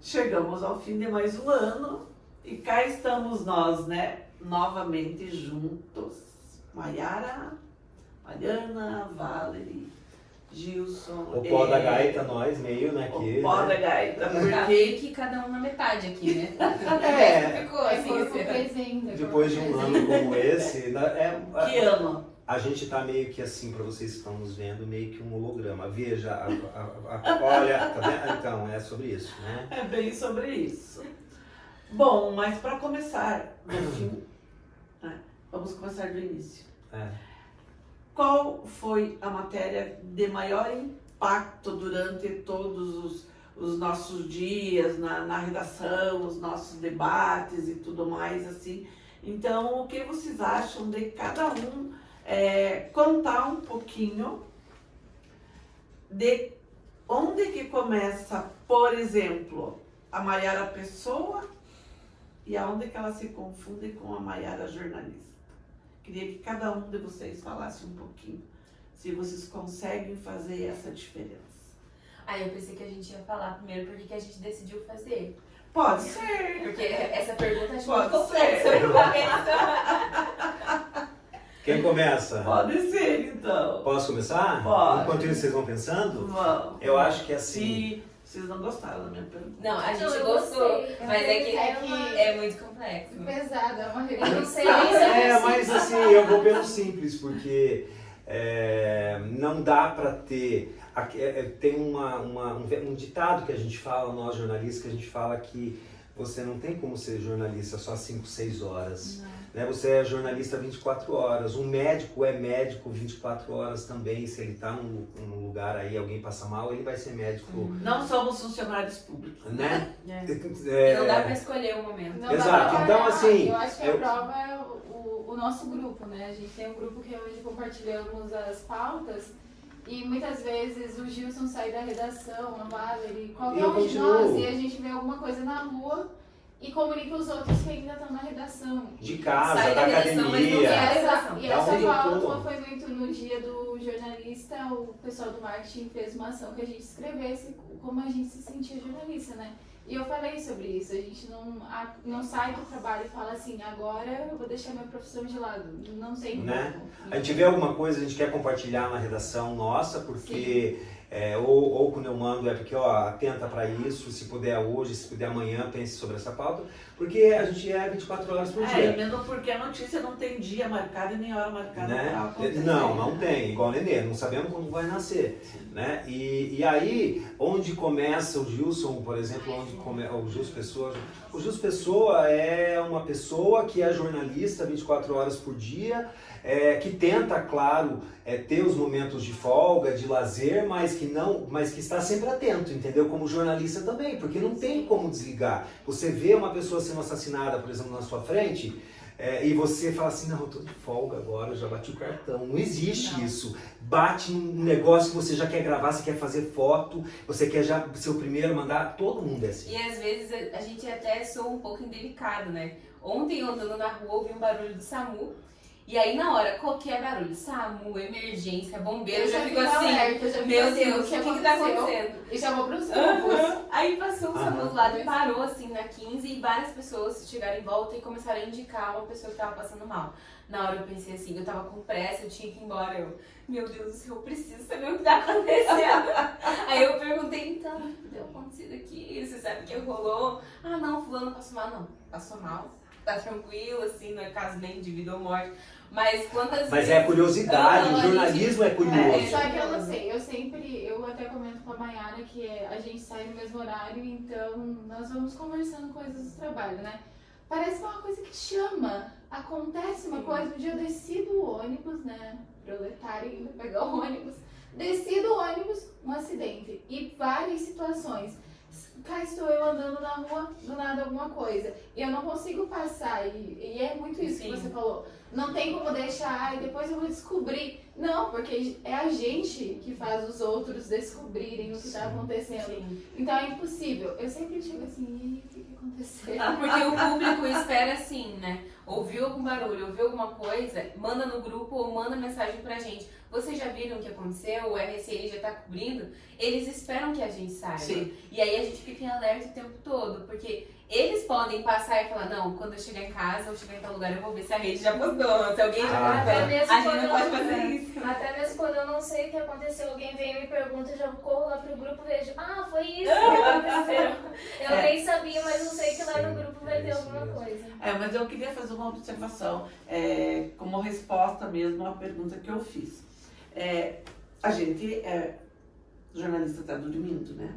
chegamos ao fim de mais um ano e cá estamos nós, né? Novamente juntos. Maiara, Mariana, Valerie, Gilson. O pó da gaita, nós, meio, né? Aqui, O pó né? da gaita, Tá porque meio que cada um na metade aqui, né? Ficou assim, corpo esse- presente. Depois de um ano como esse, que ano? a gente tá meio que assim, para vocês que estão nos vendo, meio que um holograma. Veja, olha, tá vendo? Então, é sobre isso, né? É bem sobre isso. Bom, mas para começar do fim, né, vamos começar do início. É. Qual foi a matéria de maior impacto durante todos os nossos dias na redação, os nossos debates e tudo mais assim? Então, o que vocês acham de cada um contar um pouquinho de onde que começa, por exemplo, a Maiara Pessoa e aonde que ela se confunde com a Maiara jornalista? Queria que cada um de vocês falasse um pouquinho, se vocês conseguem fazer essa diferença. Aí eu pensei que a gente ia falar primeiro porque que a gente decidiu fazer. Pode ser. Porque essa pergunta acho Pode muito complexa ser. pra começar. Quem começa? Pode ser, então. Posso começar? Pode. Enquanto isso, vocês vão pensando? Vamos. Eu acho que assim... Se vocês não gostaram da minha pergunta. Não, a gente eu gostou, gostei. mas é que É é muito complexo. Pesada, é uma Eu revista. não sei nem se Mas assim, eu vou pelo simples, porque não dá para ter... Tem um ditado que a gente fala, nós jornalistas, que a gente fala que você não tem como ser jornalista só 5, 6 horas. Né? Você é jornalista 24 horas. Um médico é médico 24 horas também. Se ele está num lugar aí, alguém passa mal, ele vai ser médico. Não somos funcionários públicos. Né? E não dá pra escolher o momento. Não Exato, dá pra então, parar. assim, Eu acho que eu- a prova é o nosso grupo, né? A gente tem um grupo que é onde compartilhamos as pautas e muitas vezes o Gilson sai da redação, a Valerie, qualquer Eu um de continuo. nós, e a gente vê alguma coisa na rua e comunica os outros que ainda estão na redação. De casa, Sai da da redação, mas não E academia. sai. essa, e Dá essa um pauta retorno. foi muito no dia do jornalista, o pessoal do marketing fez uma ação que a gente escrevesse como a gente se sentia jornalista, né? E eu falei sobre isso, a gente não sai do trabalho e fala assim, agora eu vou deixar minha profissão de lado, não tem Né? como. A gente vê alguma coisa, a gente quer compartilhar na redação nossa, porque ou quando eu mando é porque, ó, atenta para isso, se puder hoje, se puder amanhã, pense sobre essa pauta, porque a gente é 24 horas por E dia. mesmo porque a notícia não tem dia marcado e nem hora marcada Né? para acontecer. Não tem, igual o Nenê, não sabemos quando vai nascer. Né? E aí, onde começa o Gilson, por exemplo, onde começa o Gilson Pessoa? O Gilson Pessoa é uma pessoa que é jornalista 24 horas por dia, que tenta, claro, ter os momentos de folga, de lazer, mas que está sempre atento, entendeu? Como jornalista também, porque não tem como desligar. Você vê uma pessoa sendo assassinada, por exemplo, na sua frente, e você fala assim, não, eu tô de folga agora, eu já bati o cartão. Não existe isso. Bate um negócio que você já quer gravar, você quer fazer foto, você quer já ser o primeiro a mandar, todo mundo é assim. E às vezes a gente até soa um pouco indelicado, né? Ontem eu andando na rua ouvi um barulho do SAMU. E aí na hora, qualquer barulho, SAMU, emergência, bombeiro, eu já fico assim, alerta, eu já fico meu assim, Deus, o que tá acontecendo? E chamou pros grupos. Aham. Aí passou o SAMU do lado e Aham. parou assim na 15 e várias pessoas chegaram em volta e começaram a indicar uma pessoa que tava passando mal. Na hora eu pensei assim, eu tava com pressa, eu tinha que ir embora, meu Deus do céu, eu preciso saber o que tá acontecendo. Aí eu perguntei, então, o que deu acontecido aqui? Você sabe o que rolou? Ah não, fulano passou mal, não, passou mal, tá tranquilo, assim, não é caso nem de vida ou morte. Mas quantas Mas vezes... é a curiosidade, Não, o a gente- jornalismo é curioso. Só que eu não sei, eu até comento com a Maiara que a gente sai no mesmo horário, então nós vamos conversando coisas do trabalho, né? Parece que é uma coisa que chama, acontece uma coisa, um dia eu desci do ônibus, né, proletário indo pegar o ônibus, desci do ônibus, um acidente, e várias situações. Cá estou eu andando na rua, do nada alguma coisa, e eu não consigo passar, e é muito isso que Sim. você falou. Não tem como deixar, e depois eu vou descobrir. Não, porque é a gente que faz os outros descobrirem o que está acontecendo. Sim. Então é impossível. Eu sempre chego assim, e aí, o que aconteceu? Porque o público espera assim, né? ouviu algum barulho, ouviu alguma coisa, manda no grupo ou manda mensagem pra gente. Vocês já viram o que aconteceu? O RSN já tá cobrindo? Eles esperam que a gente saiba. Sim. E aí a gente fica em alerta o tempo todo, porque eles podem passar e falar, não, quando eu chegar em casa ou chegar em tal lugar, eu vou ver se a rede já postou, se alguém já Até postou. mesmo A gente quando não eu pode não- fazer isso. Até mesmo quando eu não sei o que aconteceu, alguém vem e me pergunta, eu já corro lá pro grupo e vejo, foi isso que aconteceu. Eu nem sabia, mas eu sei que lá no grupo vai ter isso alguma mesmo. coisa. Mas eu queria fazer uma observação, como resposta mesmo à pergunta que eu fiz. A gente, jornalista está dormindo, né?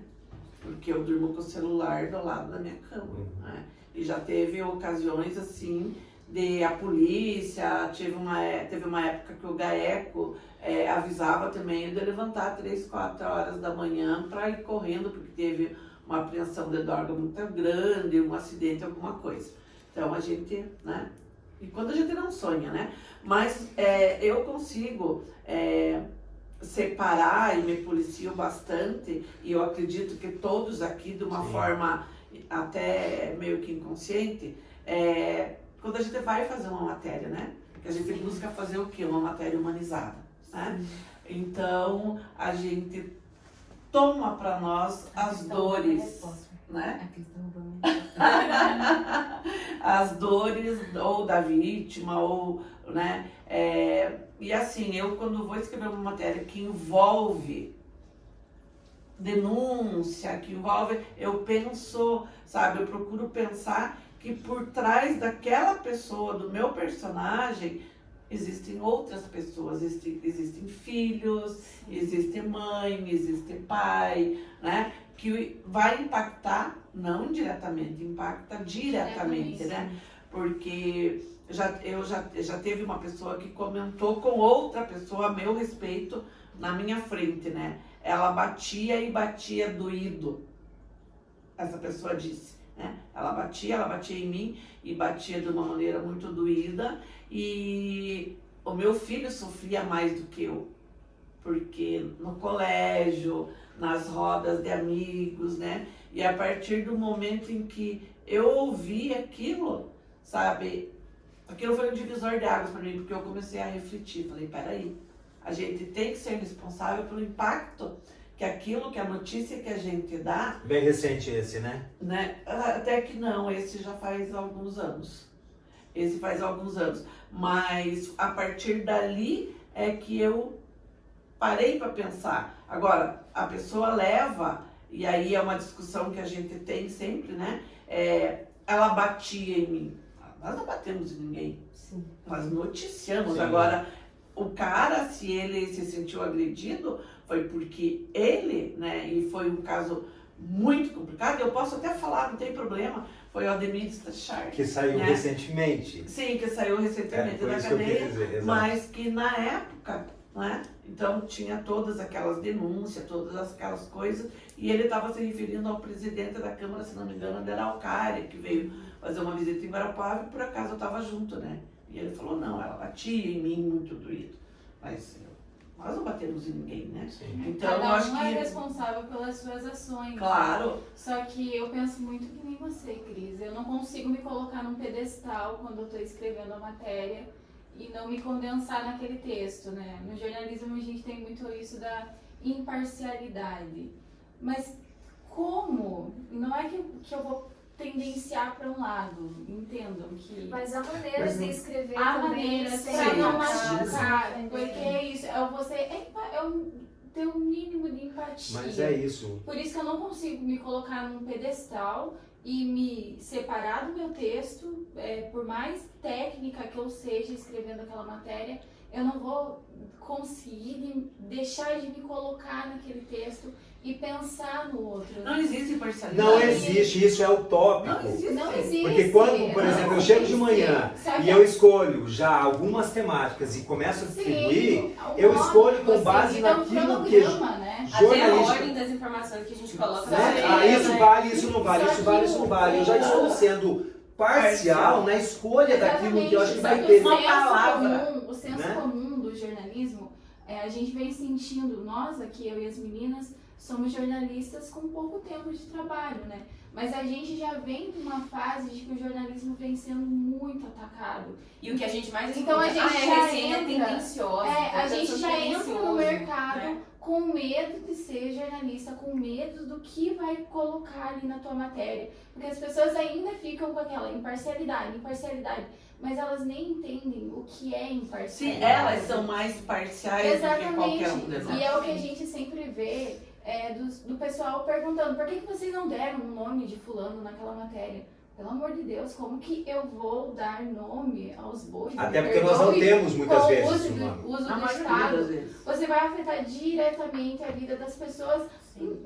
Porque eu durmo com o celular do lado da minha cama, né? E já teve ocasiões assim de a polícia, teve uma época que o GAECO avisava também de levantar 3, 4 horas da manhã para ir correndo, porque teve uma apreensão de droga muito grande, um acidente, alguma coisa. Então a gente, né? E quando a gente não sonha, né? Mas eu consigo separar e me policio bastante, e eu acredito que todos aqui, de uma Sim. forma até meio que inconsciente, quando a gente vai fazer uma matéria, né? Que a gente busca fazer o quê? Uma matéria humanizada, né? Então, a gente toma para nós as dores, né? As dores ou da vítima, ou, né? E assim, eu quando vou escrever uma matéria que envolve denúncia, que envolve, eu penso, sabe, eu procuro pensar que por trás daquela pessoa, do meu personagem, existem outras pessoas, existem filhos, existe mãe, existe pai, né? Que vai impactar, não indiretamente, impacta diretamente, né? Porque já teve uma pessoa que comentou com outra pessoa a meu respeito na minha frente, né? Ela batia e batia doído. Essa pessoa disse, né? Ela batia em mim e batia de uma maneira muito doída, e o meu filho sofria mais do que eu, porque no colégio, nas rodas de amigos, né? E a partir do momento em que eu ouvi aquilo, sabe? Aquilo foi um divisor de águas para mim, porque eu comecei a refletir. Falei, peraí, a gente tem que ser responsável pelo impacto que aquilo, que a notícia que a gente dá... Bem recente esse, né? Até que não, esse já faz alguns anos. Esse faz alguns anos. Mas a partir dali é que eu parei para pensar. Agora, a pessoa leva, e aí é uma discussão que a gente tem sempre, né? Ela batia em mim. Nós não batemos em ninguém. Sim. Nós noticiamos. Sim. Agora, o cara, se ele se sentiu agredido, foi porque ele, né? E foi um caso muito complicado. Eu posso até falar, não tem problema. Foi o Ademir Stachar. Que saiu né? recentemente. Sim, que saiu recentemente Foi da isso que eu cadeia. queria dizer, exato. Mas que na época, né? Então tinha todas aquelas denúncias, todas aquelas coisas, e ele estava se referindo ao presidente da Câmara, se não me engano, da Araucária, que veio fazer uma visita em Guarapuava, e por acaso eu estava junto, né? E ele falou, não, ela batia em mim, muito doído. Mas nós não batemos em ninguém, né? Sim. Então eu Cada acho um é que... responsável pelas suas ações. Claro. Só que eu penso muito que nem você, Cris. Eu não consigo me colocar num pedestal quando eu estou escrevendo a matéria e não me condensar naquele texto, né? No jornalismo a gente tem muito isso da imparcialidade. Mas como? Não é que eu vou tendenciar para um lado, entendam que... Mas há maneiras de escrever Há também, maneiras sem para não machucar, machucar, sem porque ofender. é isso, ter um mínimo de empatia. Mas é isso. Por isso que eu não consigo me colocar num pedestal e me separar do meu texto, por mais técnica que eu seja escrevendo aquela matéria, eu não vou conseguir deixar de me colocar naquele texto e pensar no outro. Não existe imparcialidade. Não existe, isso é utópico. Não existe. Não existe. Porque quando, por exemplo, eu chego de manhã e eu escolho já algumas temáticas e começo a distribuir, eu escolho com base naquilo que né? Até a jornalista... ordem das informações que a gente coloca Né? lá. Isso vale, isso não vale, isso vale, isso não vale. Eu já estou sendo parcial na escolha daquilo que eu acho que vai ter. Uma palavra, O senso né? comum do jornalismo, a gente vem sentindo, nós aqui, eu e as meninas, somos jornalistas com pouco tempo de trabalho, né? Mas a gente já vem numa fase de que o jornalismo vem sendo muito atacado. E o que a gente mais Então a escuta, gente é já resenha entra- tendenciosa. a gente já entra no tendencioso, mercado né? com medo de ser jornalista, com medo do que vai colocar ali na tua matéria. Porque as pessoas ainda ficam com aquela imparcialidade, mas elas nem entendem o que é Sim, imparcialidade. elas são mais parciais do que Exatamente. qualquer um de nós. E é o que a gente sempre vê do pessoal perguntando por que vocês não deram um nome de fulano naquela matéria? Pelo amor de Deus, como que eu vou dar nome aos bois? Até porque nós não temos muitas com vezes uso o nome. do, uso Na do maioria Estado. das vezes. Você vai afetar diretamente a vida das pessoas,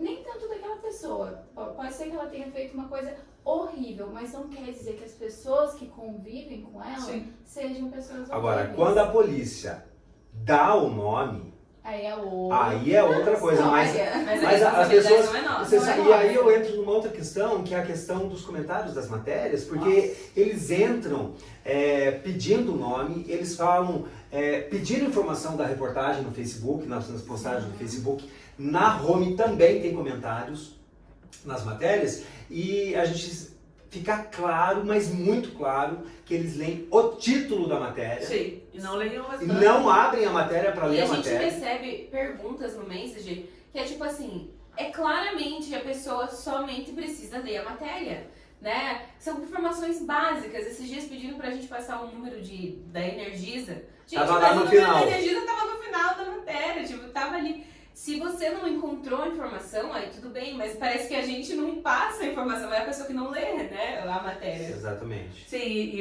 nem tanto daquela pessoa. Pode ser que ela tenha feito uma coisa horrível, mas não quer dizer que as pessoas que convivem com ela Sim. sejam pessoas Agora, horríveis. quando a polícia dá o nome, Aí é outra coisa, mas Mas, Mas a as pessoas. não é nossa. Você não é sabe, e nossa. aí eu entro numa outra questão, que é a questão dos comentários das matérias, porque eles entram pedindo o nome, eles falam, pedindo informação da reportagem no Facebook, nas postagens do Facebook. Na home também tem comentários nas matérias, e a gente fica claro, mas muito claro, que eles leem o título da matéria. Sim, e não leiam as E não abrem a matéria para E ler a a gente matéria. recebe perguntas no Messenger que é tipo assim, claramente a pessoa somente precisa ler a matéria, né? São informações básicas. Esses dias pedindo pra gente passar o número da Energisa. Gente, Tava lá mas no o número final. da Energisa tava no final da matéria, tipo, tava ali. Se você não encontrou a informação, aí tudo bem, mas parece que a gente não passa a informação, é a pessoa que não lê, né, a matéria. Exatamente. Sim,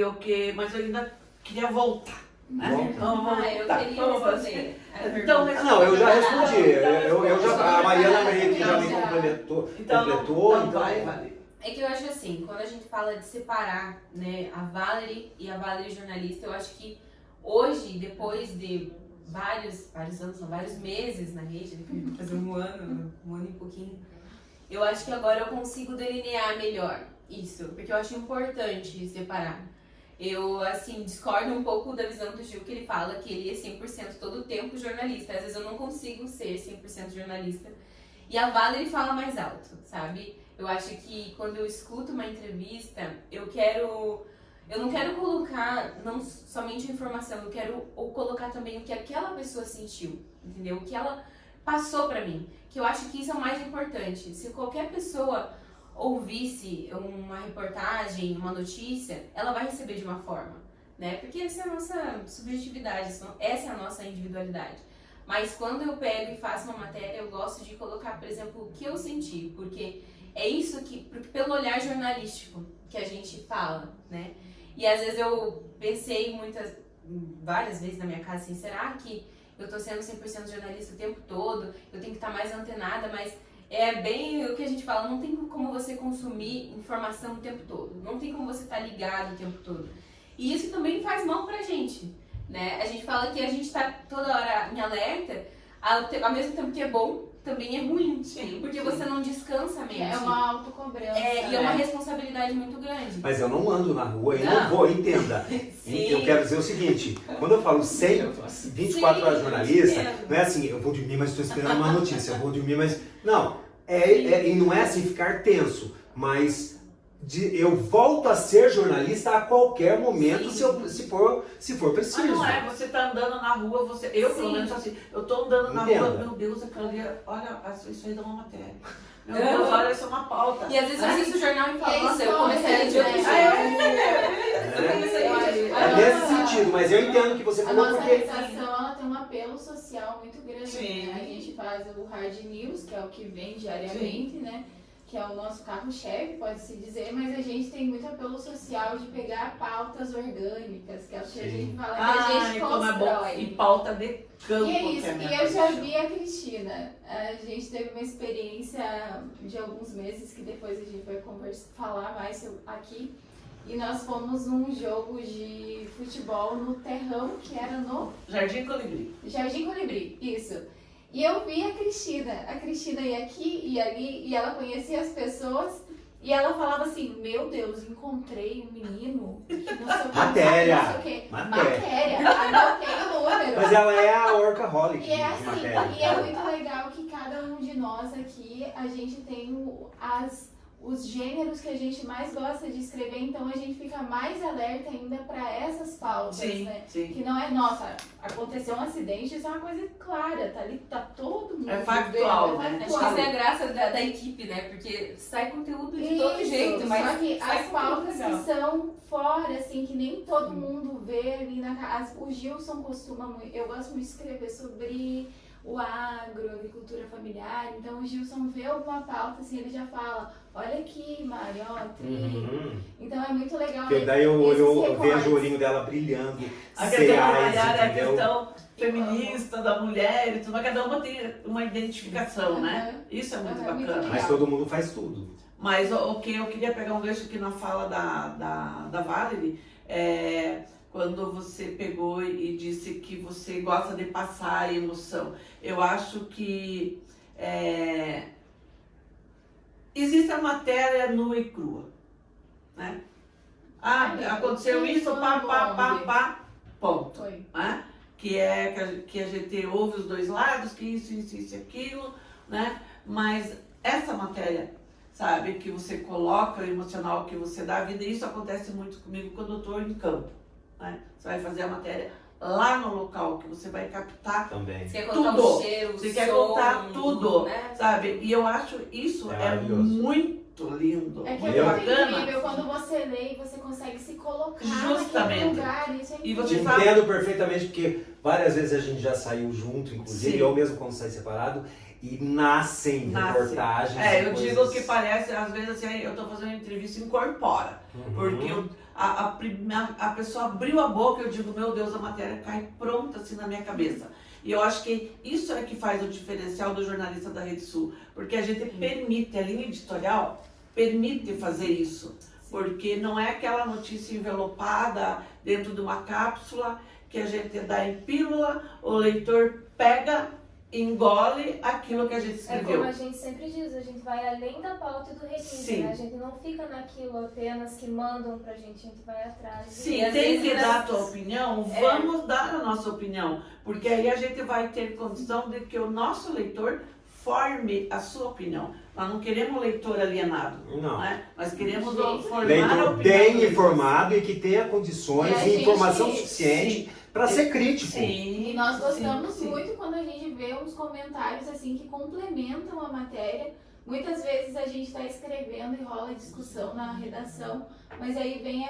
mas eu ainda queria voltar. Né? Volta. Vamos Eu voltar. queria Vamos responder a Então, pergunta. Não, eu já respondi. Então, Eu já, a Mariana meio que já me Já. completou. Então, então vai, Vale. É que eu acho assim, quando a gente fala de separar, né, a Valerie e a Valerie jornalista, eu acho que hoje, depois de vários anos, não, vários meses na rede, né, que vai fazer um ano e pouquinho, eu acho que agora eu consigo delinear melhor isso, porque eu acho importante separar. Eu, assim, discordo um pouco da visão do Gil, que ele fala que ele é 100% todo o tempo jornalista. Às vezes eu não consigo ser 100% jornalista. E a Valerie fala mais alto, sabe? Eu acho que quando eu escuto uma entrevista, eu não quero colocar não somente a informação, eu quero colocar também o que aquela pessoa sentiu, entendeu? O que ela passou pra mim. Que eu acho que isso é o mais importante. Se qualquer pessoa ouvisse uma reportagem, uma notícia, ela vai receber de uma forma, né? Porque essa é a nossa subjetividade, essa é a nossa individualidade. Mas quando eu pego e faço uma matéria, eu gosto de colocar, por exemplo, o que eu senti, porque é isso porque pelo olhar jornalístico que a gente fala, né? E às vezes eu pensei várias vezes na minha casa assim, será que eu tô sendo 100% jornalista o tempo todo? Eu tenho que estar mais antenada, mas é bem o que a gente fala, não tem como você consumir informação o tempo todo, não tem como você estar ligado o tempo todo. E isso também faz mal pra gente, né? A gente fala que a gente tá toda hora em alerta, ao mesmo tempo que é bom, também é ruim, porque você não descansa a mente. É uma autocobrança. E é uma responsabilidade muito grande. Mas eu não ando na rua e Não. não vou, entenda. Sim. Eu quero dizer o seguinte, quando eu falo 24 horas jornalista, entendo. não é assim, eu vou dormir, mas estou esperando uma notícia, eu vou dormir, mas... Não, e não é assim ficar tenso, mas eu volto a ser jornalista a qualquer momento, se for preciso. Mas não é, você tá andando na rua, eu pelo Sim. menos assim, eu tô andando na Entenda. rua, meu Deus, aquilo ali, olha, isso aí dá uma matéria. Meu Deus, olha, isso é uma pauta. E às vezes eu assisto o jornal e E falo, aí nossa, eu escolhe, começaria de outro né? jeito. Eu começaria de É nesse sentido, mas eu entendo o que você A falou, nossa porque... redação ela tem um apelo social muito grande, Sim. né? A gente faz o Hard News, que é o que vem diariamente, né? Que é o nosso carro-chefe, pode-se dizer, mas a gente tem muito apelo social de pegar pautas orgânicas, que é o que a Sim. gente fala, que a gente como é bom. constrói. E pauta de campo. E é isso, que é a minha e eu já paixão. vi a Cristina. A gente teve uma experiência de alguns meses que depois a gente vai falar mais aqui. E nós fomos num jogo de futebol no terrão, que era no Jardim Colibri. Jardim Colibri, isso. E eu vi a Cristina ia aqui e ali, e ela conhecia as pessoas. E ela falava assim, meu Deus, encontrei um menino que não sei o que, Matéria. não sei o que. Matéria. Anotei o número. Mas ela é a workaholic E é de assim, matéria. e é muito legal que cada um um de nós aqui, a gente tem os gêneros que a gente mais gosta de escrever, então a gente fica mais alerta ainda para essas pautas, Sim, né? sim. Que não é, nossa, aconteceu um acidente, isso é uma coisa clara, tá ali, tá todo mundo É factual, vendo, né? Acho que essa é a graça da equipe, né? Porque sai conteúdo de todo Isso, jeito, mas só que sai as conteúdo pautas legal. que são fora, assim, que nem todo mundo vê ali na casa. O Gilson costuma muito, eu gosto muito de escrever sobre o agro, agricultura familiar, então o Gilson vê alguma pauta, assim, ele já fala, olha aqui, Mari, ó, trigo. Então é muito legal. Porque daí eu esses vejo recortes. o olhinho dela brilhando, A questão da cereais, mulher é a entendeu? questão feminista da mulher e tudo, mas cada uma tem uma identificação, né? Isso é muito Aham, muito bacana. legal. Mas todo mundo faz tudo. Mas o que eu queria pegar um gancho aqui na fala da Valerie, quando você pegou e disse que você gosta de passar a emoção. Eu acho que existe a matéria nua e crua, né? Ah, Amigo, aconteceu quem isso, pá, pá, pá, pá, ponto. Foi. Né? Que a gente ouve os dois lados, que isso e aquilo, né? Mas essa matéria, sabe, que você coloca, o emocional que você dá à vida, isso acontece muito comigo quando eu estou em campo, né? Você vai fazer a matéria lá no local, que você vai captar, Também. Você quer contar Tudo. o cheiro, o você quer som, contar tudo, né? sabe? E eu acho isso É é maravilhoso. muito lindo, É que muito é muito bacana. incrível quando você lê e você consegue se colocar Justamente. naquele lugar, isso é E incrível. você Te sabe- entendo perfeitamente, porque várias vezes a gente já saiu junto, inclusive, Sim. eu mesmo quando saí separado, e nascem Nasce. reportagens. Eu coisas- digo que parece, às vezes, assim, eu tô fazendo uma entrevista e incorpora. Uhum. Porque a pessoa abriu a boca e eu digo, meu Deus, a matéria cai pronta assim na minha cabeça. E eu acho que isso é que faz o diferencial do jornalista da Rede Sul. Porque a gente permite, a linha editorial permite fazer isso. Porque não é aquela notícia envelopada dentro de uma cápsula que a gente dá em pílula, o leitor pega, engole aquilo que a gente É como escreveu. a gente sempre diz, a gente vai além da pauta e do requinte, Sim. né? A gente não fica naquilo apenas que mandam pra gente, a gente vai atrás. Sim, E às tem vezes que dar a as- tua opinião, vamos dar a nossa opinião, porque aí a gente vai ter condição de que o nosso leitor forme a sua opinião. Nós não queremos leitor alienado, Não. né? Nós queremos De jeito formar a Leitor opinião. bem dele. informado e que tenha condições E a e gente- informação suficiente para ser crítico. Sim. E nós gostamos sim. muito quando a gente vê uns comentários assim que complementam a matéria. Muitas vezes a gente está escrevendo e rola discussão na redação, mas aí vem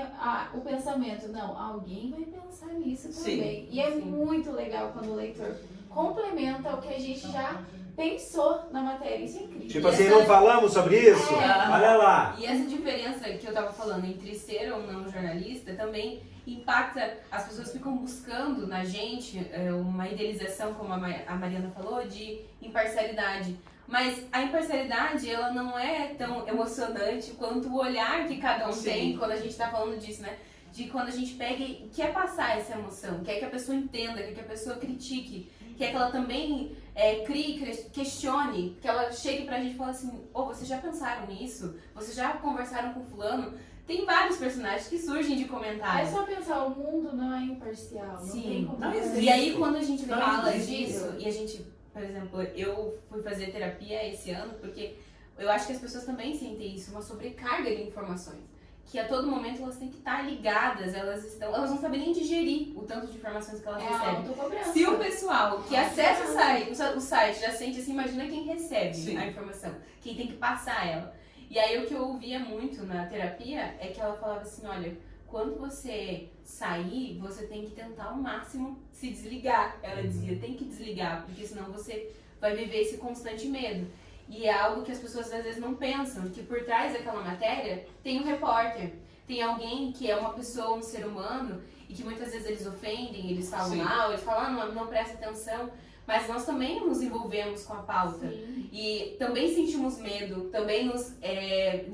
o pensamento, não, alguém vai pensar nisso Sim, também. E é sim. muito legal quando o leitor complementa o que a gente já pensou na matéria. Isso é incrível. Tipo E assim, essa- não falamos sobre isso? É. Olha lá. E essa diferença que eu tava falando entre ser ou não jornalista também impacta, as pessoas ficam buscando na gente uma idealização, como a Mariana falou, de imparcialidade. Mas a imparcialidade, ela não é tão emocionante quanto o olhar que cada um Sim. tem quando a gente tá falando disso, né? De quando a gente pega e quer passar essa emoção, quer que a pessoa entenda, quer que a pessoa critique, quer que ela também crie, questione, que ela chegue pra gente e fale assim, vocês já pensaram nisso? Vocês já conversaram com fulano? Tem vários personagens que surgem de É comentários. só pensar, o mundo não é imparcial. Não Sim. tem como Não fazer. existe. E aí quando a gente Não fala existe. disso, e a gente, por exemplo, eu fui fazer terapia esse ano, porque eu acho que as pessoas também sentem isso, uma sobrecarga de informações. Que a todo momento elas têm que estar ligadas, elas não sabem nem digerir o tanto de informações que elas É recebem. autocobrança. Se o pessoal que acessa o site já sente assim, imagina quem recebe Sim. a informação, quem tem que passar ela. E aí o que eu ouvia muito na terapia é que ela falava assim, olha, quando você sair, você tem que tentar ao máximo se desligar. Ela dizia, tem que desligar, porque senão você vai viver esse constante medo. E é algo que as pessoas às vezes não pensam, que por trás daquela matéria tem um repórter, tem alguém que é uma pessoa, um ser humano, e que muitas vezes eles ofendem, eles falam Sim. mal, eles falam, não presta atenção, mas nós também nos envolvemos com a pauta. Sim. E também sentimos medo, também nos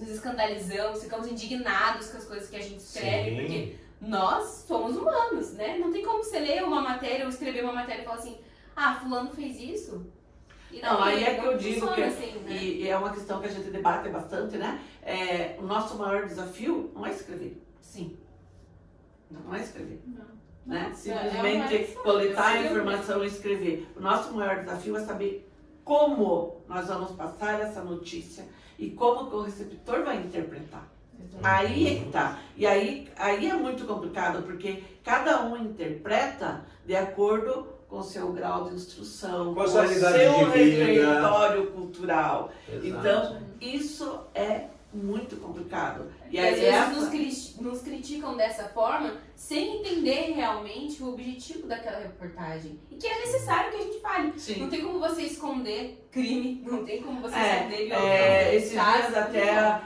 escandalizamos, ficamos indignados com as coisas que a gente escreve, porque nós somos humanos, né? Não tem como você ler uma matéria ou escrever uma matéria e falar assim, fulano fez isso. E Não, aí é que eu digo funciona que, assim, né? e é uma questão que a gente debate bastante, né? O nosso maior desafio não é escrever. Sim. Não é escrever. Não. Né? Nossa, Simplesmente é uma- coletar a Sim. informação e escrever. O nosso maior desafio é saber como nós vamos passar essa notícia e como que o receptor vai interpretar. Aí é que tá. E aí é muito complicado, porque cada um interpreta de acordo com o seu grau de instrução, Com a com sua o realidade seu de vida. repertório cultural. Exato. Então, isso é muito complicado. E às vezes nos criticam dessa forma sem entender realmente o objetivo daquela reportagem. E que é necessário que a gente fale. Sim. Não tem como você esconder crime, não tem como você esconder Esses violência. dias até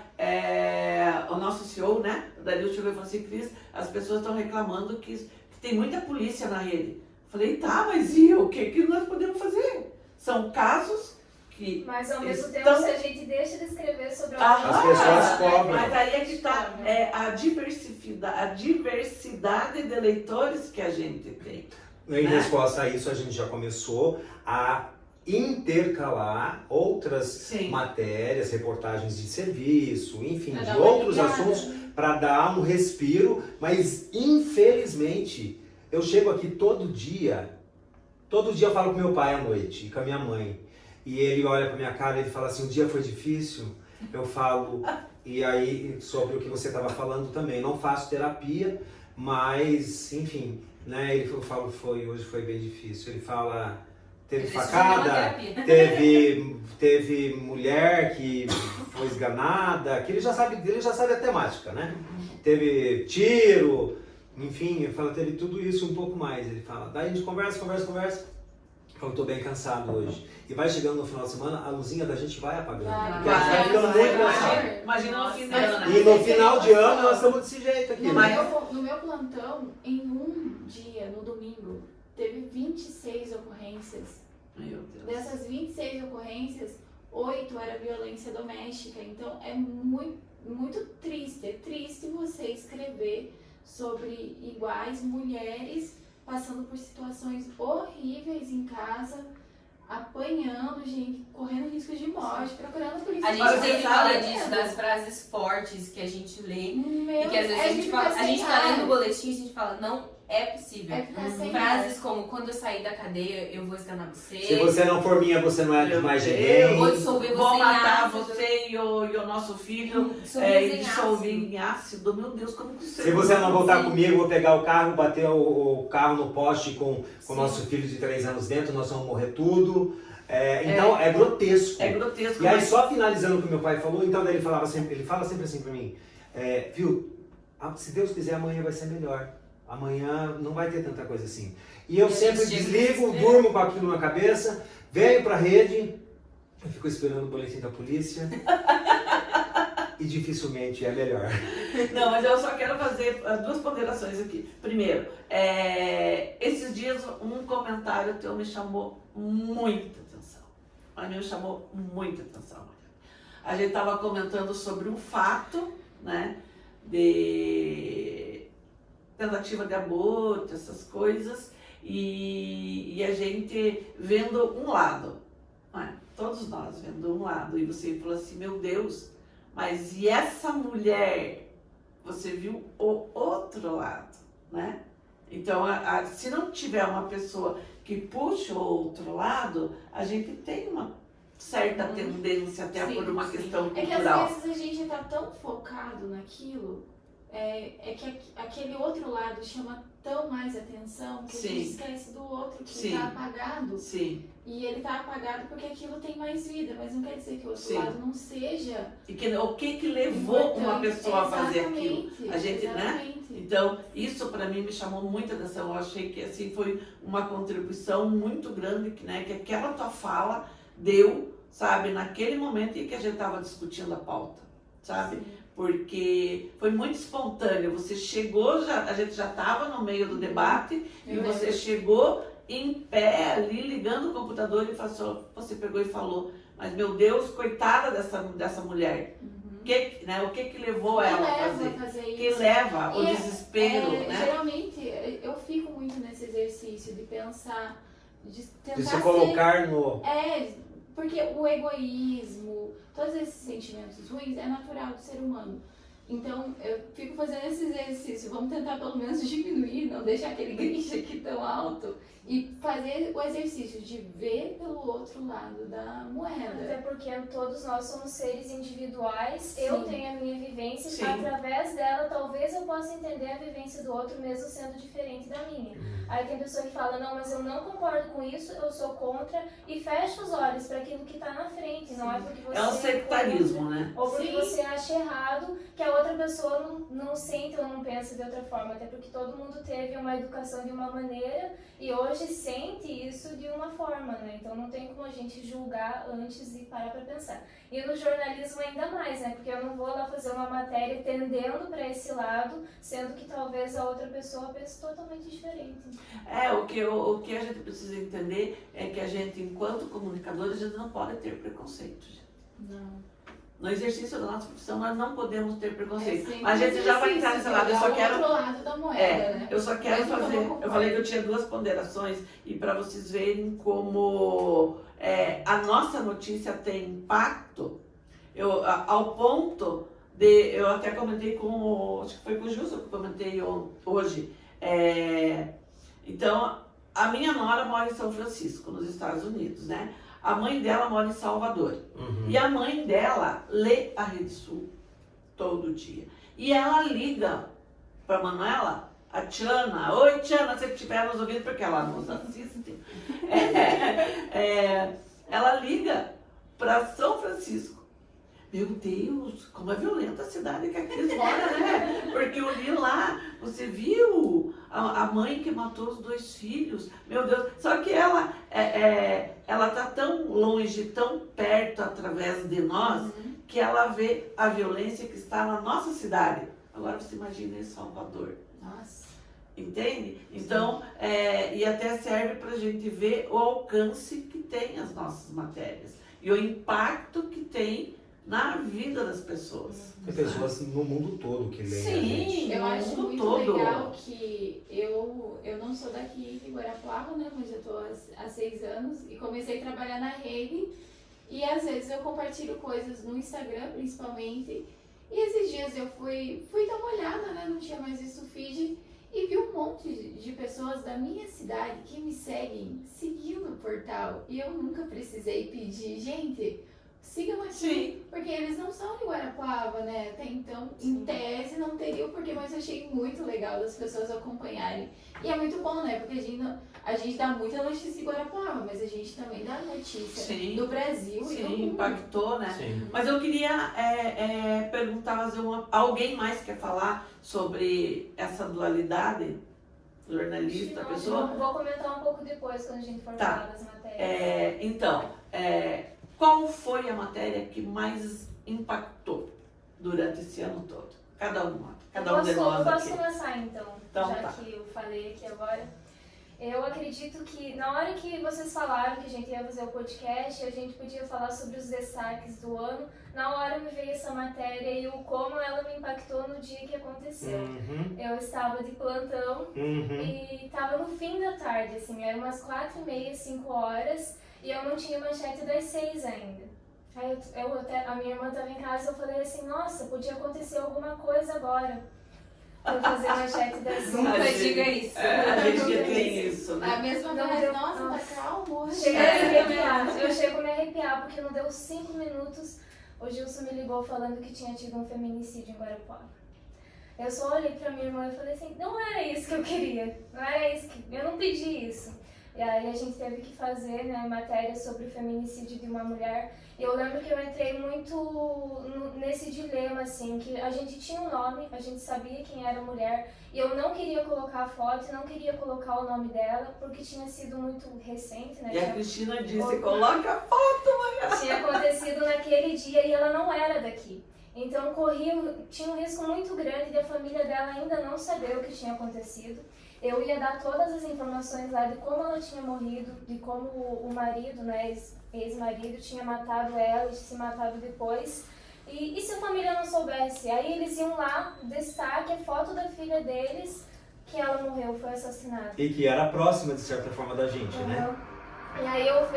o nosso CEO, né, o Danilo chegou e falou assim, Cris, as pessoas estão reclamando que tem muita polícia na rede. Falei, tá, mas e o que nós podemos fazer? São casos que... Mas ao mesmo tempo, Então- se a gente deixa de escrever sobre As pessoas cobram. Mas aí é que está a diversidade de leitores que a gente tem. Em resposta a isso, a gente já começou a intercalar outras Sim. matérias, reportagens de serviço, enfim, Pra de dar uma outros aliviada. assuntos para dar um respiro, mas infelizmente eu chego aqui todo dia eu falo com meu pai à noite e com a minha mãe, e ele olha para minha cara e ele fala assim, o dia foi difícil, eu falo, e aí sobre o que você estava falando também, não faço terapia, mas enfim, né, ele fala, hoje foi bem difícil, ele fala, teve Isso chama facada, terapia. teve mulher que foi esganada, que ele já sabe a temática, né? Teve tiro, enfim, ele fala, teve tudo isso e um pouco mais. Ele fala, daí a gente conversa. Eu tô bem cansado hoje. E vai chegando no final de semana, a luzinha da gente vai apagando. Porque a gente vai ficando muito cansado. Imagina no fim de Mas- ano, né? E no final de ano nós estamos desse jeito aqui, No, né? no meu plantão, em um dia, no domingo, teve 26 ocorrências. Meu Deus. Dessas 26 ocorrências, 8 era violência doméstica. Então é muito triste. É triste você escrever sobre iguais mulheres passando por situações horríveis em casa, apanhando, gente, correndo risco de morte, procurando a polícia. A gente Mas sempre você fala sabe- disso, das frases fortes que a gente lê. Meu, E que às vezes a gente fala, a gente tá lendo o boletim e a gente fala, não é possível. É ficar sem Frases como, quando eu sair da cadeia, eu vou esganar você. Se você não for minha, você não é de mais Meu ninguém. Eu vou dissolver você Vou em matar ácido. você e o nosso filho Dissolver e em dissolver ácido. em ácido. Meu Deus, como que isso Se você não voltar comigo, eu vou pegar o carro, bater o carro no poste com o nosso filho de 3 anos dentro, nós vamos morrer tudo. Então é grotesco. É grotesco. E aí, mas- só finalizando o que meu pai falou, então daí ele fala sempre assim pra mim, viu, se Deus quiser amanhã vai ser melhor. Amanhã não vai ter tanta coisa assim. E eu E a sempre gente chega desligo, no durmo com aquilo na cabeça, venho pra rede, eu fico esperando o boletim da polícia e dificilmente é melhor. Não, mas eu só quero fazer 2 ponderações aqui. Primeiro, esses dias um comentário teu me chamou muita atenção. A mim me chamou muita atenção. A gente estava comentando sobre um fato, né, de tentativa de aborto, essas coisas, e a gente vendo um lado, né? Todos nós vendo um lado, e você falou assim, meu Deus, mas e essa mulher? Você viu o outro lado, né? Então, se não tiver uma pessoa que puxa o outro lado, a gente tem uma certa tendência até Sim, por uma sim. questão É que cultural. às vezes a gente tá tão focado naquilo, que aquele outro lado chama tão mais atenção que a Sim. gente esquece do outro que Sim. tá apagado. Sim. E ele tá apagado porque aquilo tem mais vida, mas não quer dizer que o outro Sim. lado não seja E o que levou uma importante. pessoa a fazer aquilo? Exatamente, A gente, né? exatamente. Então, isso para mim me chamou muita atenção. Eu achei que assim foi uma contribuição muito grande que aquela tua fala deu, sabe, naquele momento em que a gente estava discutindo a pauta, sabe? Porque foi muito espontâneo. Você chegou, a gente já estava no meio do debate e Eu você lembro. chegou em pé ali, ligando o computador e você pegou e falou, mas meu Deus, coitada dessa mulher. O que levou ela a fazer? isso? Que leva o E desespero, né? Geralmente, eu fico muito nesse exercício de pensar, de tentar De se colocar no... porque o egoísmo, todos esses sentimentos ruins é natural do ser humano. Então, eu fico fazendo esse exercício. Vamos tentar pelo menos diminuir, não deixar aquele Grinch aqui tão alto. E fazer o exercício de ver pelo outro lado da moeda. Até porque todos nós somos seres individuais, eu Sim. tenho a minha vivência, Sim. através dela talvez eu possa entender a vivência do outro mesmo sendo diferente da minha. Aí tem pessoa que fala, não, mas eu não concordo com isso, eu sou contra, e fecha os olhos para aquilo que está na frente, não é porque você É um contra, sectarismo, né? ou porque Sim. você acha errado que a outra pessoa não sente ou não pensa de outra forma, até porque todo mundo teve uma educação de uma maneira e hoje sente isso de uma forma, né? Então não tem como a gente julgar antes e parar para pensar. E no jornalismo ainda mais, né? Porque eu não vou lá fazer uma matéria tendendo para esse lado, sendo que talvez a outra pessoa pense totalmente diferente. O que a gente precisa entender é que a gente, enquanto comunicadores, a gente não pode ter preconceito. Gente. Não. No exercício da nossa profissão, nós não podemos ter preconceito. sempre Mas a gente já vai entrar nesse lado. Eu só olhar o quero outro lado da moeda, né? Eu só quero Mesmo que eu fazer. não Eu concorde. falei que eu tinha duas ponderações e para vocês verem como a nossa notícia tem impacto, ao ponto de. Eu até comentei acho que foi com o Gilson que eu comentei hoje. Então, a minha nora mora em São Francisco, nos Estados Unidos, né? A mãe dela mora em Salvador. E a mãe dela lê a Rede Sul todo dia. E ela liga para Manuela, a Tiana. Oi, Tiana, se estiver nos ouvindo, porque ela nos assiste. Ela liga para São Francisco. Meu Deus, como é violenta a cidade que a Cris mora, né? Porque eu li lá, você viu a mãe que matou os 2 filhos? Meu Deus, só que ela tá tão longe, tão perto através de nós, que ela vê a violência que está na nossa cidade. Agora você imagina em Salvador. Nossa. Entende? Então, e até serve para a gente ver o alcance que tem as nossas matérias e o impacto que tem na vida das pessoas. Tem pessoas no mundo todo que leem. Sim, Eu no acho mundo muito todo. legal que eu não sou daqui de Guarapuava, né? Mas eu tô há 6 anos e comecei a trabalhar na rede. E às vezes eu compartilho coisas no Instagram, principalmente. E esses dias eu fui dar uma olhada, né? Não tinha mais visto o feed. E vi um monte de pessoas da minha cidade que me seguem seguindo o portal. E eu nunca precisei pedir, gente, sigam aqui. Sim. Porque eles não são de Guarapuava, né? Até então, em tese, não teria o porquê, mas eu achei muito legal das pessoas acompanharem. E é muito bom, né? Porque a gente dá muita notícia de Guarapuava, mas a gente também dá notícia Sim. do Brasil e do Sim, mundo. impactou, né? Sim. Mas eu queria perguntar, alguém mais quer falar sobre essa dualidade? Jornalista, Não, pessoa? vou comentar um pouco depois, quando a gente for Tá. falar das matérias. Então, qual foi a matéria que mais impactou durante esse ano todo? Cada um de nós Posso aqui. começar então, Então, já tá. que eu falei aqui agora. Eu acredito que na hora que vocês falaram que a gente ia fazer o podcast, a gente podia falar sobre os destaques do ano. Na hora me veio essa matéria e o como ela me impactou no dia que aconteceu. Eu estava de plantão e estava no fim da tarde, assim, eram umas 4h30, 5 horas, e eu não tinha manchete das 6 ainda. Aí a minha irmã estava em casa e eu falei assim, nossa, podia acontecer alguma coisa agora. Pra eu fazer manchete das 6. Nunca A gente- diga isso. A gente tem isso, né? A mesma Não frase, deu- nossa, não. tá calmo. Cheguei a me arrepiar. Eu chego a me arrepiar porque não deu 5 minutos. O Gilson me ligou falando que tinha tido um feminicídio em Guarapuava. Eu só olhei pra minha irmã e falei assim, não era isso que eu queria. Não era isso que... Eu não pedi isso. E aí a gente teve que fazer, né, matéria sobre o feminicídio de uma mulher. E eu lembro que eu entrei muito nesse dilema, assim, que a gente tinha um nome, a gente sabia quem era a mulher, e eu não queria colocar a foto, não queria colocar o nome dela, porque tinha sido muito recente, né? E a Cristina disse, coloca a foto. Tinha acontecido naquele dia e ela não era daqui. Então tinha um risco muito grande de a família dela ainda não saber o que tinha acontecido. Eu ia dar todas as informações lá de como ela tinha morrido, de como o marido, né, ex-marido, tinha matado ela e se matado depois. E se a família não soubesse? Aí eles iam lá, destaque a foto da filha deles, que ela morreu, foi assassinada. E que era próxima, de certa forma, da gente, né? E aí eu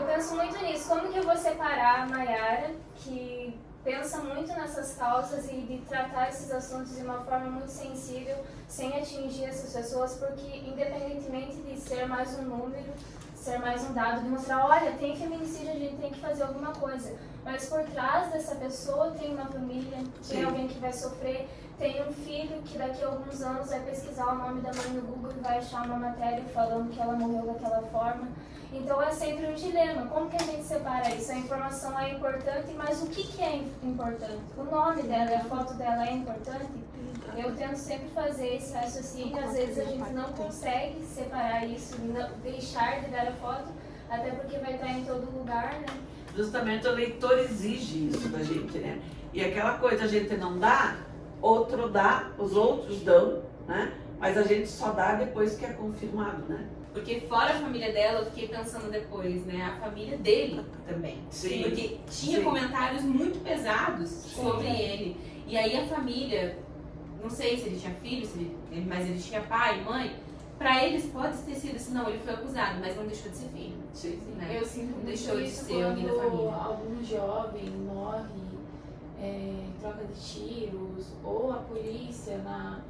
penso muito nisso, como que eu vou separar a Mayara, que pensa muito nessas causas e de tratar esses assuntos de uma forma muito sensível, sem atingir essas pessoas, porque independentemente de ser mais um número, ser mais um dado, de mostrar, olha, tem feminicídio, a gente tem que fazer alguma coisa. Mas por trás dessa pessoa tem uma família, tem alguém que vai sofrer, tem um filho que daqui a alguns anos vai pesquisar o nome da mãe no Google e vai achar uma matéria falando que ela morreu daquela forma. Então é sempre um dilema. Como que a gente separa isso? A informação é importante, mas o que é importante? O nome dela, a foto dela é importante? Eu tento sempre fazer esse raciocínio. Às vezes a gente não consegue separar isso, não deixar de dar a foto, até porque vai estar em todo lugar, né? Justamente o leitor exige isso da gente, né? E aquela coisa a gente não dá, outro dá, os outros dão, né? Mas a gente só dá depois que é confirmado, né? Porque fora a família dela, eu fiquei pensando depois, né? A família dele também. Sim. Porque tinha Sim. comentários muito pesados sobre ele. E aí a família, não sei se ele tinha filho, mas ele tinha pai, mãe. Pra eles pode ter sido assim, não, ele foi acusado, mas não deixou de ser filho. Sim. Né? Eu sinto muito Deixou de isso ser alguém da quando família. algum jovem morre em troca de tiros, ou a polícia na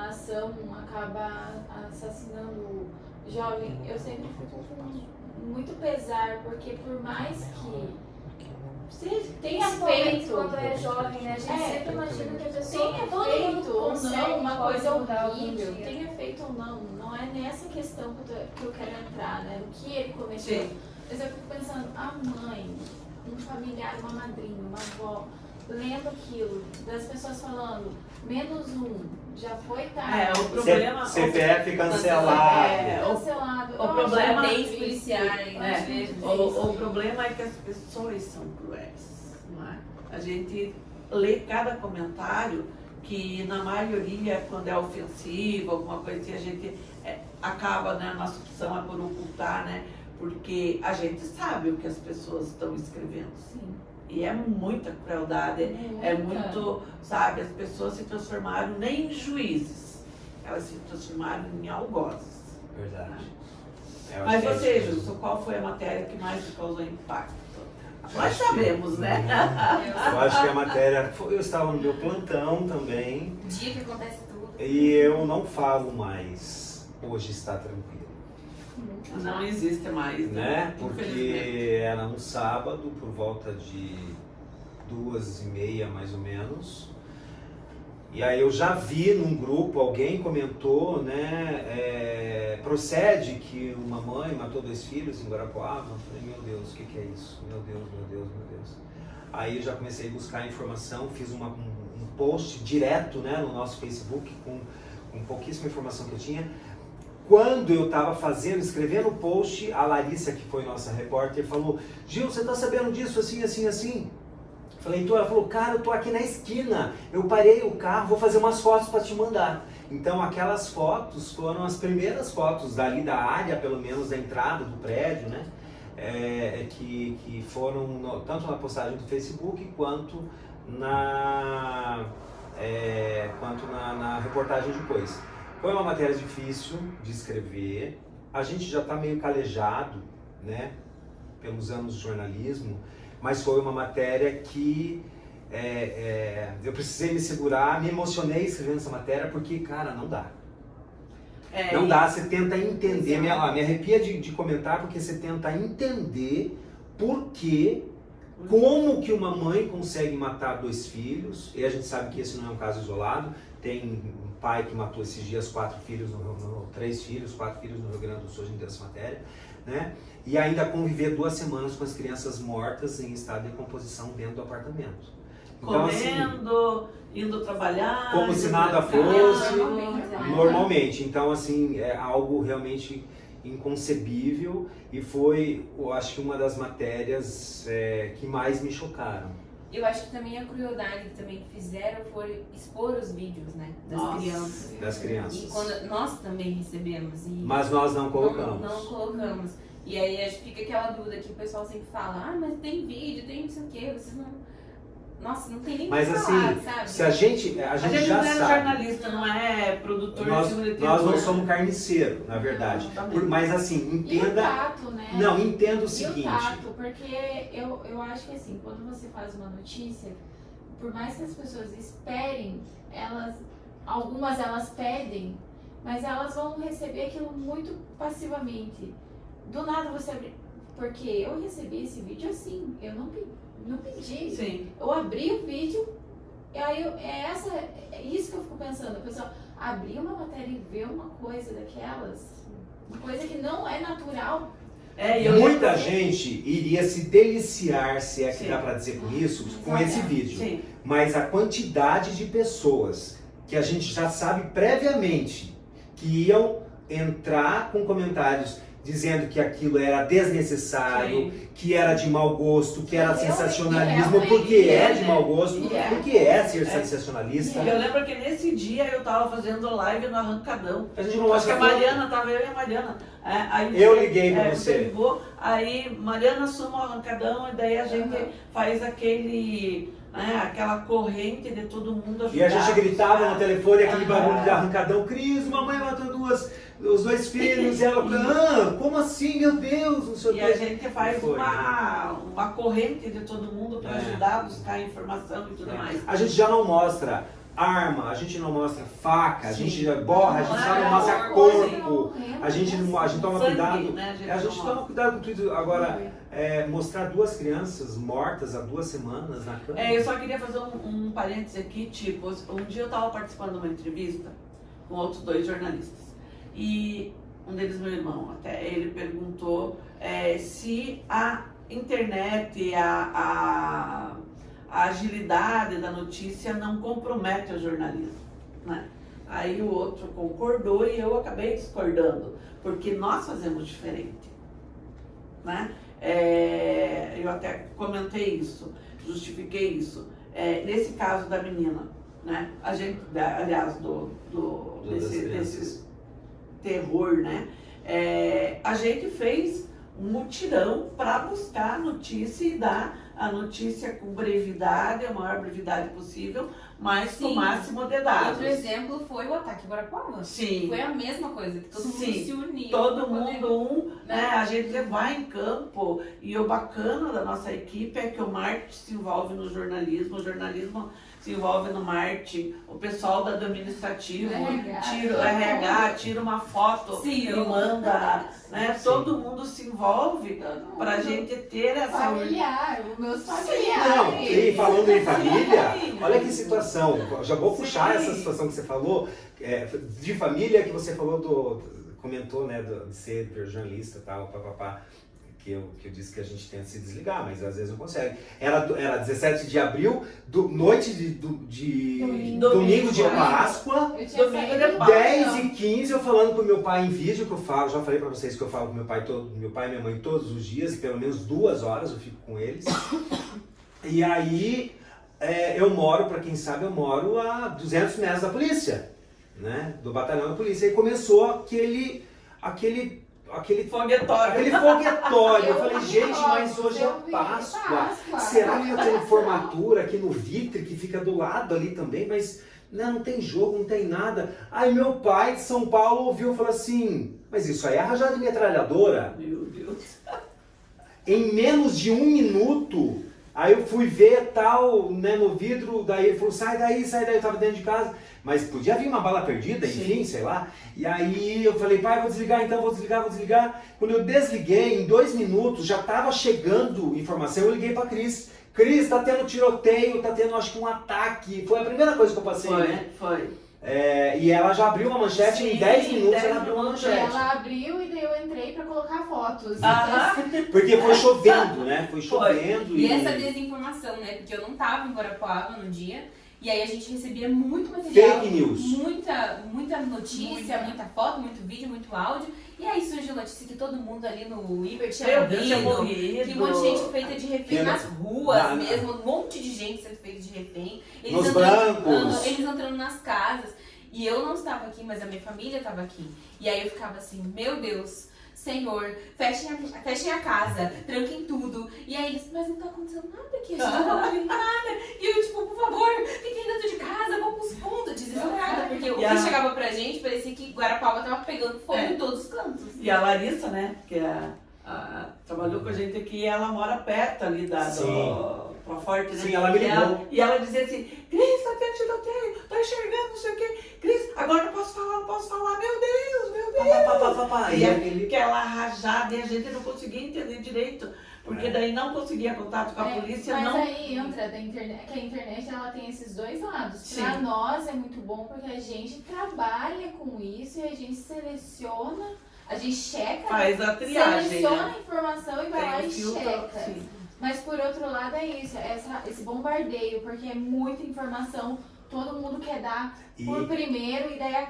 ação acaba assassinando o jovem. Eu sempre fico com muito pesar, porque por mais que tenha feito, Quando é jovem, né? A gente sempre imagina que a pessoa tenha todo feito mundo ou consegue, não uma pode coisa mudar algum horrível, dia. tenha feito ou não, não é nessa questão que eu quero entrar, né? No que ele cometeu. Sim. Mas eu fico pensando, a mãe, um familiar, uma madrinha, uma avó, lendo aquilo, das pessoas falando, -1, já foi tarde. O problema... CPF cancelado. Cancelado. o problema- Leis policiais, né? O problema é que as pessoas são cruéis, não é? A gente lê cada comentário que na maioria, quando é ofensivo, alguma coisa assim, a gente acaba, né? A nossa opção é por ocultar, né? Porque a gente sabe o que as pessoas estão escrevendo. Sim. E é muita crueldade, é muito, sabe, as pessoas se transformaram nem em juízes, elas se transformaram em algozes. Verdade. Mas você, Justo, qual foi a matéria que mais te causou impacto? Nós sabemos, né? Eu acho que a matéria... Eu estava no meu plantão também Dia que acontece tudo. e eu não falo mais. Hoje está tranquilo. Não existe mais, Né? Infelizmente. Porque era um sábado, por volta de 2h30 mais ou menos. E aí eu já vi num grupo, alguém comentou, né? Procede que uma mãe matou 2 filhos em Guarapuava. Eu falei, meu Deus, o que é isso? Meu Deus, meu Deus, meu Deus. Aí eu já comecei a buscar informação, fiz um post direto, né, no nosso Facebook com pouquíssima informação que eu tinha. Quando eu estava escrevendo o post, a Larissa, que foi nossa repórter, falou, Gil, você tá sabendo disso assim, assim, assim? Falei, então ela falou, cara, eu tô aqui na esquina, eu parei o carro, vou fazer umas fotos para te mandar. Então aquelas fotos foram as primeiras fotos dali da área, pelo menos da entrada do prédio, né? Que foram tanto na postagem do Facebook quanto na reportagem depois. Foi uma matéria difícil de escrever, a gente já está meio calejado, né, pelos anos de jornalismo, mas foi uma matéria que eu precisei me segurar, me emocionei escrevendo essa matéria, porque, cara, não dá. Não dá, você tenta entender, me arrepia de comentar, porque você tenta entender como que uma mãe consegue matar 2 filhos, e a gente sabe que esse não é um caso isolado, tem um pai que matou esses dias 4 filhos, 3 filhos, 4 filhos no Rio Grande do Sul, a gente deu essa matéria, né? E ainda conviver 2 semanas com as crianças mortas em estado de decomposição dentro do apartamento. Então, Comendo, indo trabalhar. como se nada fosse, normalmente. Então, assim, é algo realmente inconcebível e foi, eu acho que uma das matérias que mais me chocaram. Eu acho que também a crueldade que também fizeram foi expor os vídeos, né? Das crianças. E quando nós também recebemos. Mas nós não colocamos. Não colocamos. E aí acho que fica aquela dúvida que o pessoal sempre fala, mas tem vídeo, tem não sei o quê, vocês não... Nossa, não tem nem Mas o que assim, falar, sabe? se a gente A já gente não é sabe. jornalista, não é produtor Nós de filme de não terror. somos carniceiro, na verdade. Mas assim, E o entenda. tato, né? Não, entenda o E seguinte. o tato, porque eu acho que assim, quando você faz uma notícia, por mais que as pessoas esperem, algumas elas pedem, mas elas vão receber aquilo muito passivamente. Do nada você abre, porque eu recebi esse vídeo assim, eu não pedi. Sim. Eu abri o vídeo, e aí é isso que eu fico pensando, a pessoa abrir uma matéria e ver uma coisa daquelas, uma coisa que não é natural. Muita gente iria se deliciar, se é que Sim. dá pra dizer com isso, com esse vídeo. Sim. Mas a quantidade de pessoas que a gente já sabe previamente que iam entrar com comentários dizendo que aquilo era desnecessário, que era de mau gosto, que era sensacionalismo, porque é de mau gosto, porque é ser sensacionalista. Eu lembro que nesse dia eu tava fazendo live no Arrancadão. A gente não Acho que mostra a Mariana, tava eu e a Mariana. Aí Eu liguei pra você. ligou, aí Mariana soma o Arrancadão e daí a gente faz aquela corrente de todo mundo ajudar. E a gente gritava no telefone aquele barulho de arrancadão, Cris, mamãe matou os dois filhos, e ela, como assim, meu Deus, não sei o E quê. a gente faz uma corrente de todo mundo para ajudar a buscar informação e tudo mais. A gente já não mostra arma, a gente não mostra faca, a gente borra, a gente só não mostra corpo, a gente toma Sangue, cuidado, né? a gente toma cuidado com tudo. Agora, mostrar 2 crianças mortas há 2 semanas na cama. Eu só queria fazer um parênteses aqui, tipo, um dia eu estava participando de uma entrevista com outros 2 jornalistas. E um deles, meu irmão, até ele perguntou se a internet, a agilidade da notícia não compromete o jornalismo, né? Aí o outro concordou e eu acabei discordando, porque nós fazemos diferente, né? Eu até comentei isso, justifiquei isso. Nesse caso da menina, né? A gente, aliás, desse terror, né? A gente fez um mutirão para buscar a notícia e dar a notícia com brevidade, a maior brevidade possível, mas com o máximo de dados. Outro exemplo foi o ataque em Guarapuava. Sim. Foi a mesma coisa, que todo mundo Sim. se uniu. Todo pra poder- mundo, né? A gente levar em campo. E o bacana da nossa equipe é que o marketing se envolve no jornalismo, o jornalismo se envolve no marketing, o pessoal do administrativo tira uma foto Sim, e manda, né? Todo mundo se envolve pra gente ter essa Familiar, os meus Não, familiares. e falando em família, Sim. olha que situação. Já vou puxar Sim. essa situação que você falou, de família, que você falou comentou, né, de ser jornalista e tal, papapá, que eu disse que a gente tenta se desligar, mas às vezes não consegue. Era 17 de abril, noite de domingo de Páscoa, Eu tinha Domingo saído de do 10h15, eu falando com meu pai em vídeo, que eu falo, já falei pra vocês que eu falo com meu pai e minha mãe todos os dias, pelo menos 2 horas eu fico com eles. E aí, eu moro, pra quem sabe, eu moro a 200 metros da polícia, né, do batalhão da polícia. E começou aquele foguetório. Eu falei, gente, mas hoje é Páscoa. Será que tá tendo formatura aqui no Vitre, que fica do lado ali também? Mas não tem jogo, não tem nada. Aí meu pai de São Paulo ouviu e falou assim, mas isso aí é rajada de metralhadora? Meu Deus. Em menos de 1 minuto, aí eu fui ver tal, né, no vidro, daí ele falou, sai daí, eu tava dentro de casa. Mas podia vir uma bala perdida, enfim, sei lá. E aí eu falei, pai, vou desligar. Quando eu desliguei, em 2 minutos, já estava chegando informação, eu liguei pra Cris. Cris, tá tendo tiroteio, tá tendo, acho que um ataque. Foi a primeira coisa que eu passei, né? Foi. E ela já abriu uma manchete, em 10 minutos 10 ela abriu uma minutos, manchete. Ela abriu e daí eu entrei pra colocar fotos. Porque foi chovendo, né? Foi chovendo. E essa desinformação, né? Porque eu não tava em Guarapuava no dia. E aí a gente recebia muito material, Fake news. muita notícia, muita foto, muito vídeo, muito áudio. E aí surgiu a notícia que todo mundo ali no Iber tinha Meu Deus, tinha morrido. que um monte de gente feita de refém nas ruas mesmo, um monte de gente sendo feita de refém. Nos brancos. Eles entrando nas casas. E eu não estava aqui, mas a minha família estava aqui. E aí eu ficava assim, meu Deus, Senhor, fechem a casa, tranquem tudo. E aí eles, mas não tá acontecendo nada aqui, a gente não tá ouvindo nada. E eu, tipo, por favor, fiquem dentro de casa, vamos pros fundos, desesperada. Porque o que chegava pra gente parecia que Guarapuava tava pegando fogo em todos os cantos. E a Larissa, né, que trabalhou com a gente aqui, ela mora perto ali pra forte, né? Sim, ela me ligou. E ela dizia assim, Cris, tá tendo tiroteio, tô enxergando, não sei o quê. Cris, agora não posso falar, meu Deus. E aquela rajada, e a gente não conseguia entender direito, porque daí não conseguia contato com a polícia, mas não... aí entra da internet, que a internet ela tem esses dois lados. Sim. Pra nós é muito bom porque a gente trabalha com isso e a gente seleciona, a gente checa, Faz a triagem, seleciona né? a informação e vai Tem lá o e filtro, checa. sim. Mas por outro lado é isso, esse bombardeio, porque é muita informação, todo mundo quer dar por primeiro e daí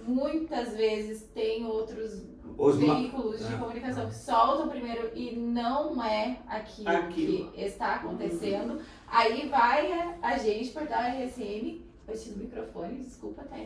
muitas vezes tem outros veículos de comunicação que soltam primeiro e não é aquilo que está acontecendo. Aí vai a gente, portal RSM, bati no microfone, desculpa, tá?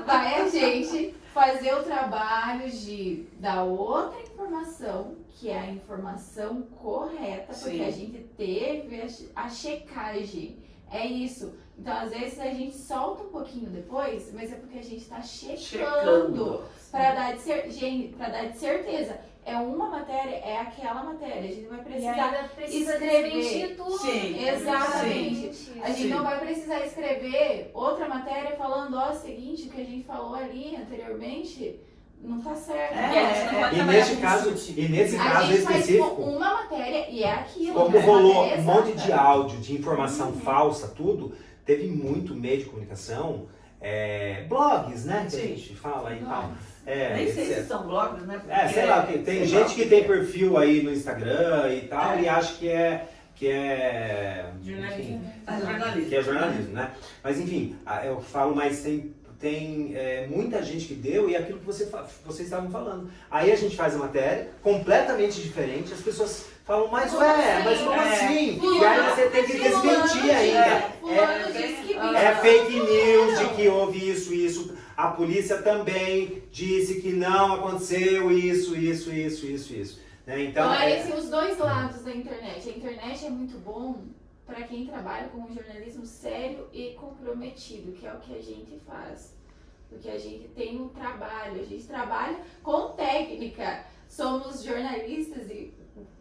Vai a gente fazer o trabalho de dar outra informação, que é a informação correta, porque Sim. a gente teve a checagem. É isso. Então, às vezes, a gente solta um pouquinho depois, mas é porque a gente está checando para dar de certeza. É uma matéria, é aquela matéria. A gente vai E precisar ainda precisa escrever. desmentir tudo. Sim, exatamente. Sim. A gente não vai precisar escrever outra matéria falando, ó, o seguinte, o que a gente falou ali anteriormente não tá certo. E a gente não pode E trabalhar nesse com caso, chute. e nesse A caso gente faz específico, uma matéria e é aquilo. como é a rolou matéria um monte exata. de áudio, de informação falsa, tudo, teve muito meio de comunicação, blogs, né, que a Sim. gente fala aí e tal. Blogs. Nem sei etc. se são blogs, né? Sei lá, tem sei gente lá. que tem perfil aí no Instagram e tal, e acha que é Jornalismo. enfim, que é jornalismo, né? Mas enfim, eu falo, mas tem muita gente que deu e é aquilo que vocês estavam falando. Aí a gente faz a matéria completamente diferente, as pessoas falam, mas como assim? E aí você tem que desmentir ainda. Fulano disse que viu. É fake news de que houve isso. A polícia também disse que não aconteceu isso. Né? Então, Os dois lados da internet. A internet é muito bom para quem trabalha com um jornalismo sério e comprometido, que é o que a gente faz. Porque a gente tem um trabalho, a gente trabalha com técnica. Somos jornalistas e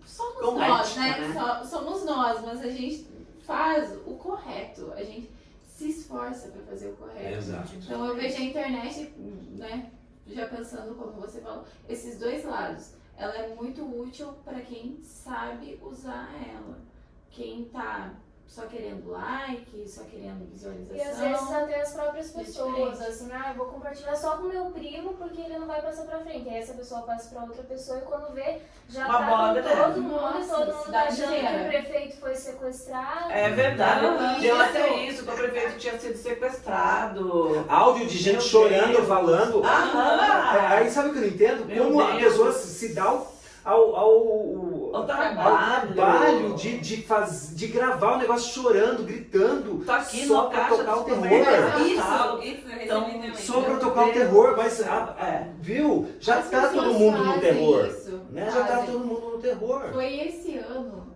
somos Com nós, ética, né? Somos nós, mas a gente faz o correto. A gente se esforça para fazer o correto. Exato. Então eu vejo a internet, né, já pensando como você falou, esses dois lados. Ela é muito útil para quem sabe usar ela. Quem tá só querendo like, só querendo visualização. E às vezes até as próprias pessoas, diferente. assim, eu vou compartilhar só com meu primo porque ele não vai passar pra frente. Aí essa pessoa passa pra outra pessoa e quando vê, já Uma tá bola com de neve. todo mundo, Nossa, todo mundo tá cidade achando que inteira. o prefeito foi sequestrado. É verdade. Não, Deu isso. até isso, que o prefeito tinha sido sequestrado. áudio de gente Meu chorando, Deus. falando. Aham. Aí sabe o que eu não entendo? Meu Como a Deus. pessoa se dá O trabalho trabalho. de gravar o negócio chorando, gritando, Tá aqui só no pra caixa tocar o do terror. supermercado. Isso eu recebi Então, também. Só pra Meu tocar o Deus. terror, mas É. viu? Já As tá pessoas todo mundo no fazem terror. isso, Né? Já tá fazem. todo mundo no terror. Foi esse ano.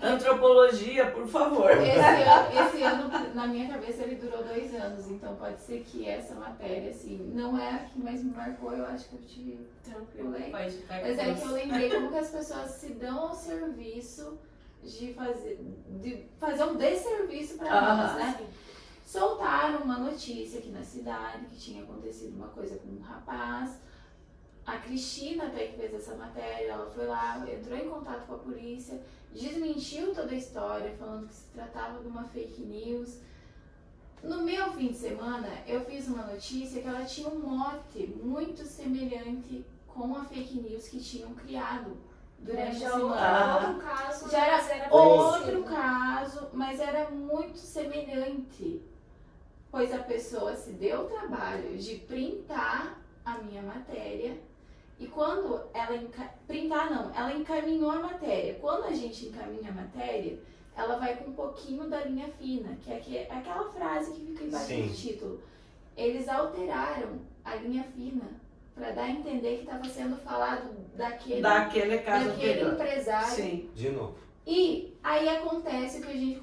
Antropologia, por favor. Esse ano, na minha cabeça, ele durou 2 anos. Então pode ser que essa matéria, assim, não é a que mais me marcou. Eu acho que eu tive. Tranquilo, vai Mas é que eu lembrei como que as pessoas se dão ao serviço de fazer um desserviço pra nós, né? Soltaram uma notícia aqui na cidade que tinha acontecido uma coisa com um rapaz. A Cristina até que fez essa matéria, ela foi lá, entrou em contato com a polícia, desmentiu toda a história, falando que se tratava de uma fake news. No meu fim de semana, eu fiz uma notícia que ela tinha um mote muito semelhante com a fake news que tinham criado durante Já a semana. outro caso, Já mas era Outro parecido. caso, mas era muito semelhante, pois a pessoa se deu o trabalho de printar a minha matéria e quando ela ela encaminhou a matéria. Quando a gente encaminha a matéria, ela vai com um pouquinho da linha fina, que é aquela frase que fica embaixo Sim. do título. Eles alteraram a linha fina para dar a entender que estava sendo falado daquele Daquele caso anterior. empresário. Sim. De novo. E aí acontece o que a gente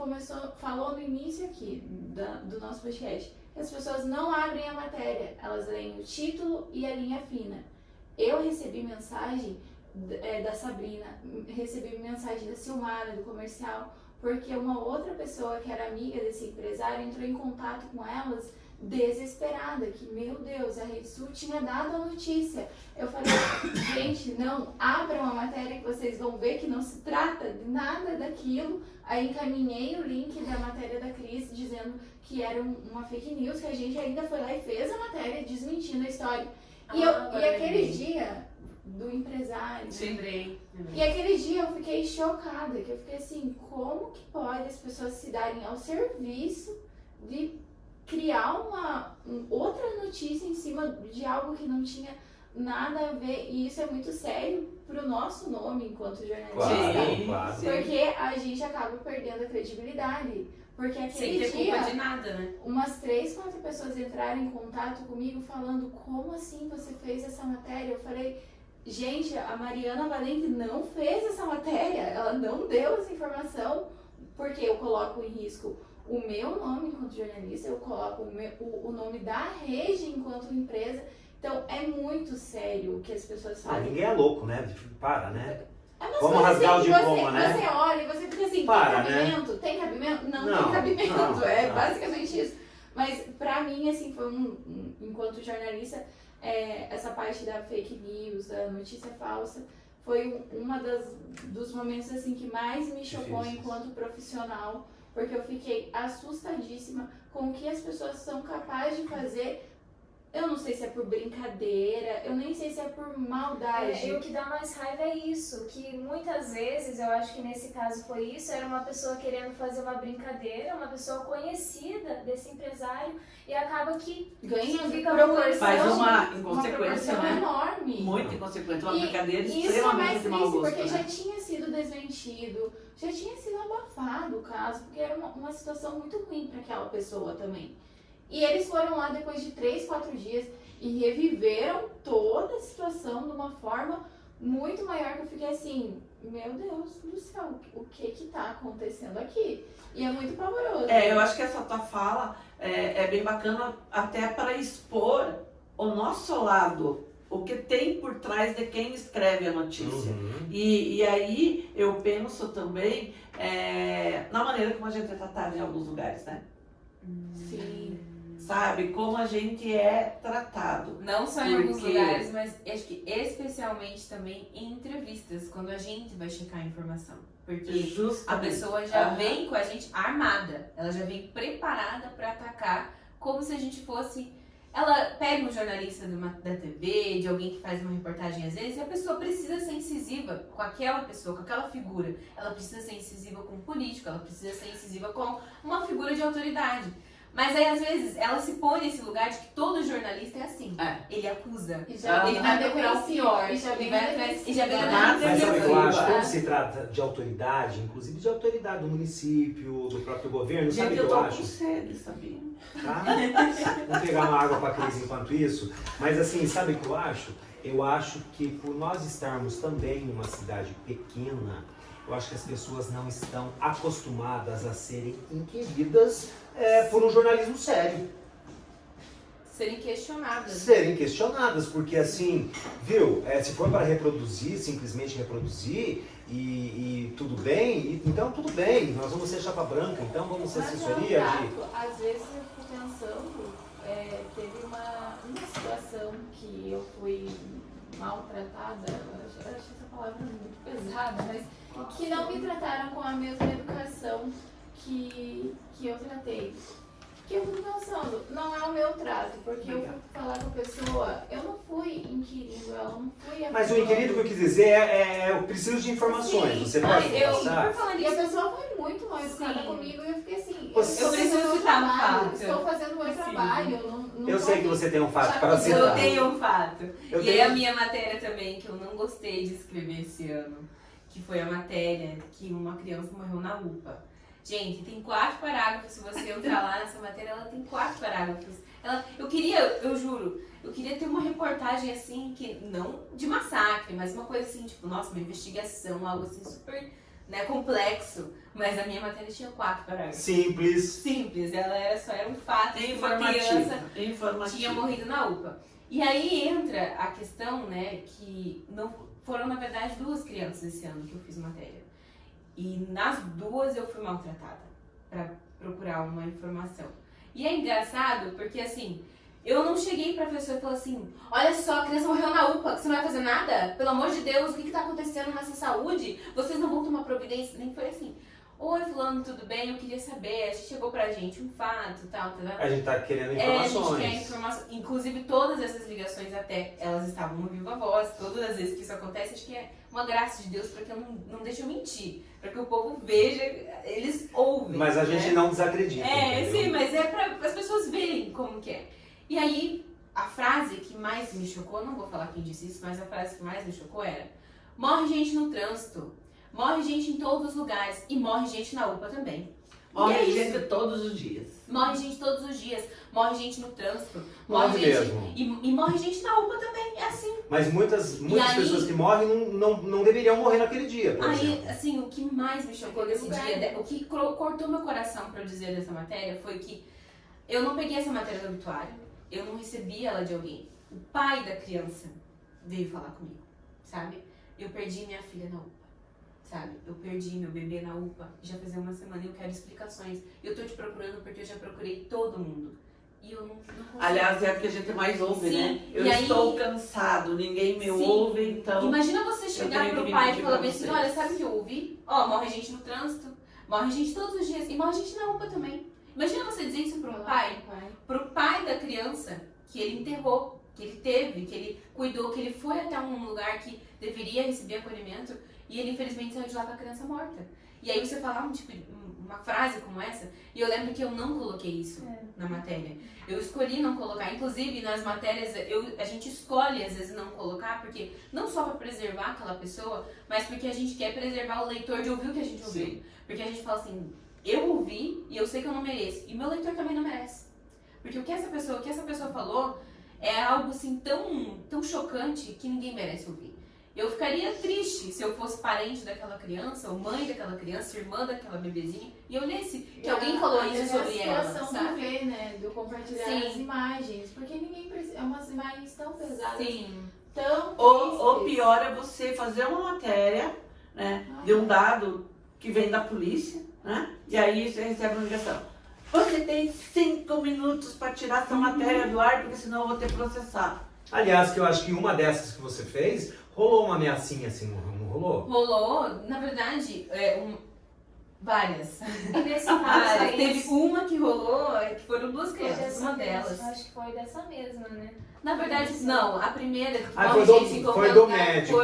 falou no início aqui do nosso podcast. As pessoas não abrem a matéria, elas leem o título e a linha fina. Eu recebi mensagem da Sabrina, recebi mensagem da Silmara, do comercial, porque uma outra pessoa que era amiga desse empresário entrou em contato com elas desesperada, que, meu Deus, a Rede Sul tinha dado a notícia. Eu falei, gente, não, abram a matéria que vocês vão ver que não se trata de nada daquilo. Aí encaminhei o link da matéria da Cris, dizendo que era uma fake news, que a gente ainda foi lá e fez a matéria, desmentindo a história. E aquele dia do empresário... Lembrei. E aquele dia eu fiquei chocada, que eu fiquei assim, como que pode as pessoas se darem ao serviço de criar outra notícia em cima de algo que não tinha nada a ver, e isso é muito sério pro nosso nome enquanto jornalista, Claro. porque a gente acaba perdendo a credibilidade, porque Sem aquele ter dia culpa de nada, né? umas 3, 4 pessoas entraram em contato comigo falando, como assim você fez essa matéria? Eu falei, gente, a Mariana Valente não fez essa matéria, ela não deu essa informação, porque eu coloco em risco o meu nome enquanto jornalista, eu coloco o nome da rede enquanto empresa. Então é muito sério o que as pessoas fazem. Ninguém é louco, né? Para, né? É umas Vamos coisas rasgar assim o que diploma, né? Você olha e você fica assim, Para, tem cabimento? Tem cabimento? Não tem cabimento. Não. Basicamente isso. Mas pra mim, assim, foi enquanto jornalista, essa parte da fake news, da notícia falsa, foi dos momentos assim que mais me chocou Difíceis. enquanto profissional, porque eu fiquei assustadíssima com o que as pessoas são capazes de fazer. Eu não sei se é por brincadeira, eu nem sei se é por maldade. E o que dá mais raiva é isso, que muitas vezes, eu acho que nesse caso foi isso, era uma pessoa querendo fazer uma brincadeira, uma pessoa conhecida desse empresário, e acaba que Ganha fica proporção, Faz uma uma inconsequência, proporção né? enorme. Muito inconsequente, uma brincadeira E isso é mais extremamente mau triste, gosto, porque né? já tinha sido desmentido, já tinha sido abafado o caso, porque era uma situação muito ruim para aquela pessoa também. E eles foram lá depois de 3, 4 dias e reviveram toda a situação de uma forma muito maior, que eu fiquei assim, meu Deus do céu, o que tá acontecendo aqui? E é muito pavoroso. Eu acho que essa tua fala é bem bacana até para expor o nosso lado, o que tem por trás de quem escreve a notícia. Uhum. E aí eu penso também na maneira como a gente é tratado em alguns lugares, né? Sim. Sabe? Como a gente é tratado. Não só em alguns Porque- lugares, mas acho que especialmente também em entrevistas, quando a gente vai checar a informação. Porque a Justamente. pessoa já Aham. vem com a gente armada, ela já vem preparada para atacar, como se a gente fosse... Ela pega um jornalista da TV, de alguém que faz uma reportagem às vezes, e a pessoa precisa ser incisiva com aquela pessoa, com aquela figura. Ela precisa ser incisiva com um político, ela precisa ser incisiva com uma figura de autoridade. Mas aí, às vezes, ela se põe nesse lugar de que todo jornalista é assim. Ele acusa. E já Ele vai procurar o pior. E já Ele vem vai na atrás- e já vem defensiva. na Mas sabe o que eu defensiva. acho? Quando se trata de autoridade, inclusive de autoridade do município, do próprio governo, sabe Gente, o eu que eu tô acho? com sede, sabia? Tá? Vamos pegar uma água para Cris enquanto isso. Mas assim, sabe o que eu acho? Eu acho que por nós estarmos também numa cidade pequena, eu acho que as pessoas não estão acostumadas a serem inquiridas por um jornalismo sério. Serem questionadas. Serem questionadas, porque assim, viu, se for para reproduzir, simplesmente reproduzir, e tudo bem, então tudo bem, nós vamos ser chapa branca, então vamos ser Mas assessoria é um de... fato. Às vezes eu fico pensando, teve uma situação que eu fui maltratada, eu acho essa palavra muito pesada, mas que não me trataram com a mesma educação que eu tratei. Que eu fico pensando, não é o meu trato, porque eu fui falar com a pessoa, eu não fui inquirindo ela, não fui Mas o inquirido que eu quis dizer eu preciso de informações, Sim. você pode eu, passar? por falar E a nisso, pessoa foi muito mal educada Sim. comigo e eu fiquei assim, Você- Eu estou preciso fazendo o citar um trabalho, fato. estou fazendo o meu Sim. trabalho, não Eu tô sei que aqui você tem um fato já para eu citar. eu tenho um fato. Eu E tenho- aí a minha matéria também, que eu não gostei de escrever esse ano, que foi a matéria que uma criança morreu na UPA. Gente, tem 4 parágrafos, se você entrar lá nessa matéria, ela tem 4 parágrafos. Eu juro, eu queria ter uma reportagem assim, que não de massacre, mas uma coisa assim, tipo, nossa, uma investigação, algo assim super, né, complexo. Mas a minha matéria tinha 4 parágrafos. Simples. Simples, ela era um fato de uma criança tinha morrido na UPA. E aí entra a questão, né, que não foram, na verdade, 2 crianças esse ano que eu fiz matéria. E nas duas eu fui maltratada pra procurar uma informação. E é engraçado porque, assim, eu não cheguei pra pessoa e falei assim, olha só, a criança morreu na UPA, você não vai fazer nada? Pelo amor de Deus, o que tá acontecendo nessa saúde? Vocês não vão tomar providência? Nem foi assim. Oi, fulano, tudo bem? Eu queria saber, chegou pra gente um fato, tal. A gente tá querendo A informações. gente quer informação. Inclusive, todas essas ligações até, elas estavam no Viva Voz. Todas as vezes que isso acontece, acho que é uma graça de Deus para que eu não deixe eu mentir. Para que o povo veja, eles ouvem. Mas a gente né? não desacredita, entendeu? Sim, mas é para as pessoas verem como que é. E aí, a frase que mais me chocou, não vou falar quem disse isso, mas a frase que mais me chocou era: morre gente no trânsito, morre gente em todos os lugares e morre gente na UPA também. Morre E é gente isso. todos os dias. Morre gente todos os dias, morre gente no trânsito, Morre gente mesmo. e morre gente na UPA também, é assim. Mas muitas E aí- pessoas que morrem não deveriam morrer naquele dia, por Aí, exemplo. assim, o que mais me chocou Aquele nesse lugar. dia, o que cortou meu coração pra eu dizer dessa matéria foi que eu não peguei essa matéria do obituário, eu não recebi ela de alguém. O pai da criança veio falar comigo, sabe? Eu perdi minha filha na UPA, sabe? Eu perdi meu bebê na UPA, já fazia uma semana e eu quero explicações. Eu tô te procurando porque eu já procurei todo mundo. E eu não consigo. Aliás, é o que a gente mais ouve, Sim, né? Eu e aí- estou cansado, ninguém me Sim. ouve, então... Imagina você chegar tenho pro que pai mentir e falar pra bem assim, vocês. olha, sabe o que eu ouvi? Ó, morre gente no trânsito, morre gente todos os dias e morre gente na UPA também. Imagina você dizer isso pro pro pai da criança que ele enterrou, que ele teve, que ele cuidou, que ele foi até um lugar que deveria receber acolhimento e ele infelizmente saiu de lá com a criança morta. E aí você falar uma frase como essa, e eu lembro que eu não coloquei isso na matéria. Eu escolhi não colocar, inclusive nas matérias a gente escolhe às vezes não colocar, porque não só para preservar aquela pessoa, mas porque a gente quer preservar o leitor de ouvir o que a gente ouviu. Sim. Porque a gente fala assim, eu ouvi e eu sei que eu não mereço, e meu leitor também não merece. Porque o que essa pessoa falou é algo assim tão chocante que ninguém merece ouvir. Eu ficaria triste se eu fosse parente daquela criança, ou mãe daquela criança, irmã daquela bebezinha, e eu lesse que alguém falou isso sobre a ela, situação sabe? do ver, né? Do compartilhar Sim. as imagens. Porque ninguém precisa. É umas imagens tão pesadas, Sim, tão Ou tristes. pior é você fazer uma matéria, né, de um dado que vem da polícia, né? E aí você recebe uma ligação. Você tem 5 minutos para tirar essa matéria do ar, porque senão eu vou ter que processar. Aliás, que eu acho que uma dessas que você fez, rolou uma ameaçinha assim, não rolou? rolou, na verdade, várias. E nesse Várias. caso, Teve uma que rolou, que foram duas foi crianças, dessa uma mesma, delas. acho que foi dessa mesma, né? Na verdade, não, a primeira que Ah, morre foi do- gente em qualquer foi do lugar, médico.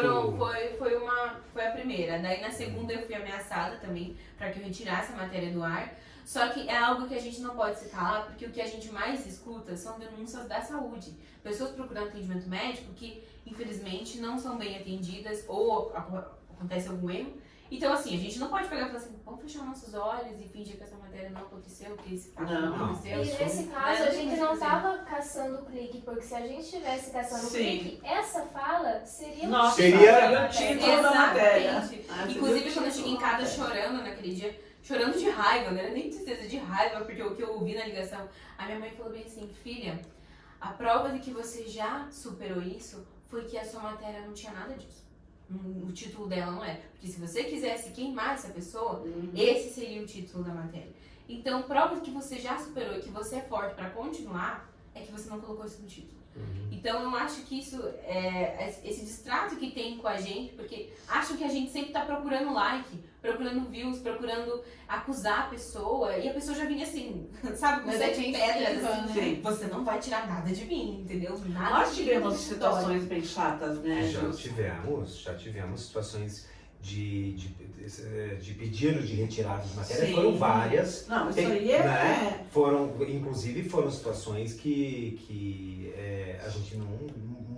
foi a primeira. Daí na segunda eu fui ameaçada também para que eu retirasse a matéria do ar. Só que é algo que a gente não pode se calar, porque o que a gente mais escuta são denúncias da saúde. Pessoas procurando atendimento médico que, infelizmente, não são bem atendidas ou acontece algum erro. Então, assim, a gente não pode pegar e falar assim, vamos fechar nossos olhos e fingir que essa matéria não aconteceu, que esse fato não Não. aconteceu. E nesse Né? caso, a gente não Fazer. tava caçando clique, porque se a gente estivesse caçando Sim. clique, essa fala seria Nossa, Seria- o título da matéria. Exatamente. Ah, Inclusive, seria o quando eu cheguei em título da casa matéria. chorando naquele dia, chorando de raiva, não era nem tristeza, de raiva, porque o que eu ouvi na ligação, a minha mãe falou bem assim, filha, a prova de que você já superou isso foi que a sua matéria não tinha nada disso. O título dela não é. Porque se você quisesse queimar essa pessoa, esse seria o título da matéria. Então, prova de que você já superou e que você é forte pra continuar, é que você não colocou isso no título. Então eu acho que isso, esse distrato que tem com a gente, porque acham que a gente sempre tá procurando like, procurando views, procurando acusar a pessoa, e a pessoa já vinha assim, sabe, com Mas sete é quem pedras, esquiva, assim, né? Sim. você não vai tirar nada de mim, entendeu? Nada Nós de tivemos mim, situações bem chatas, né? Já tivemos situações de pedido de retirada de matéria, Sim. foram várias. Não, isso Tem- aí é... né? Inclusive foram situações que a gente não.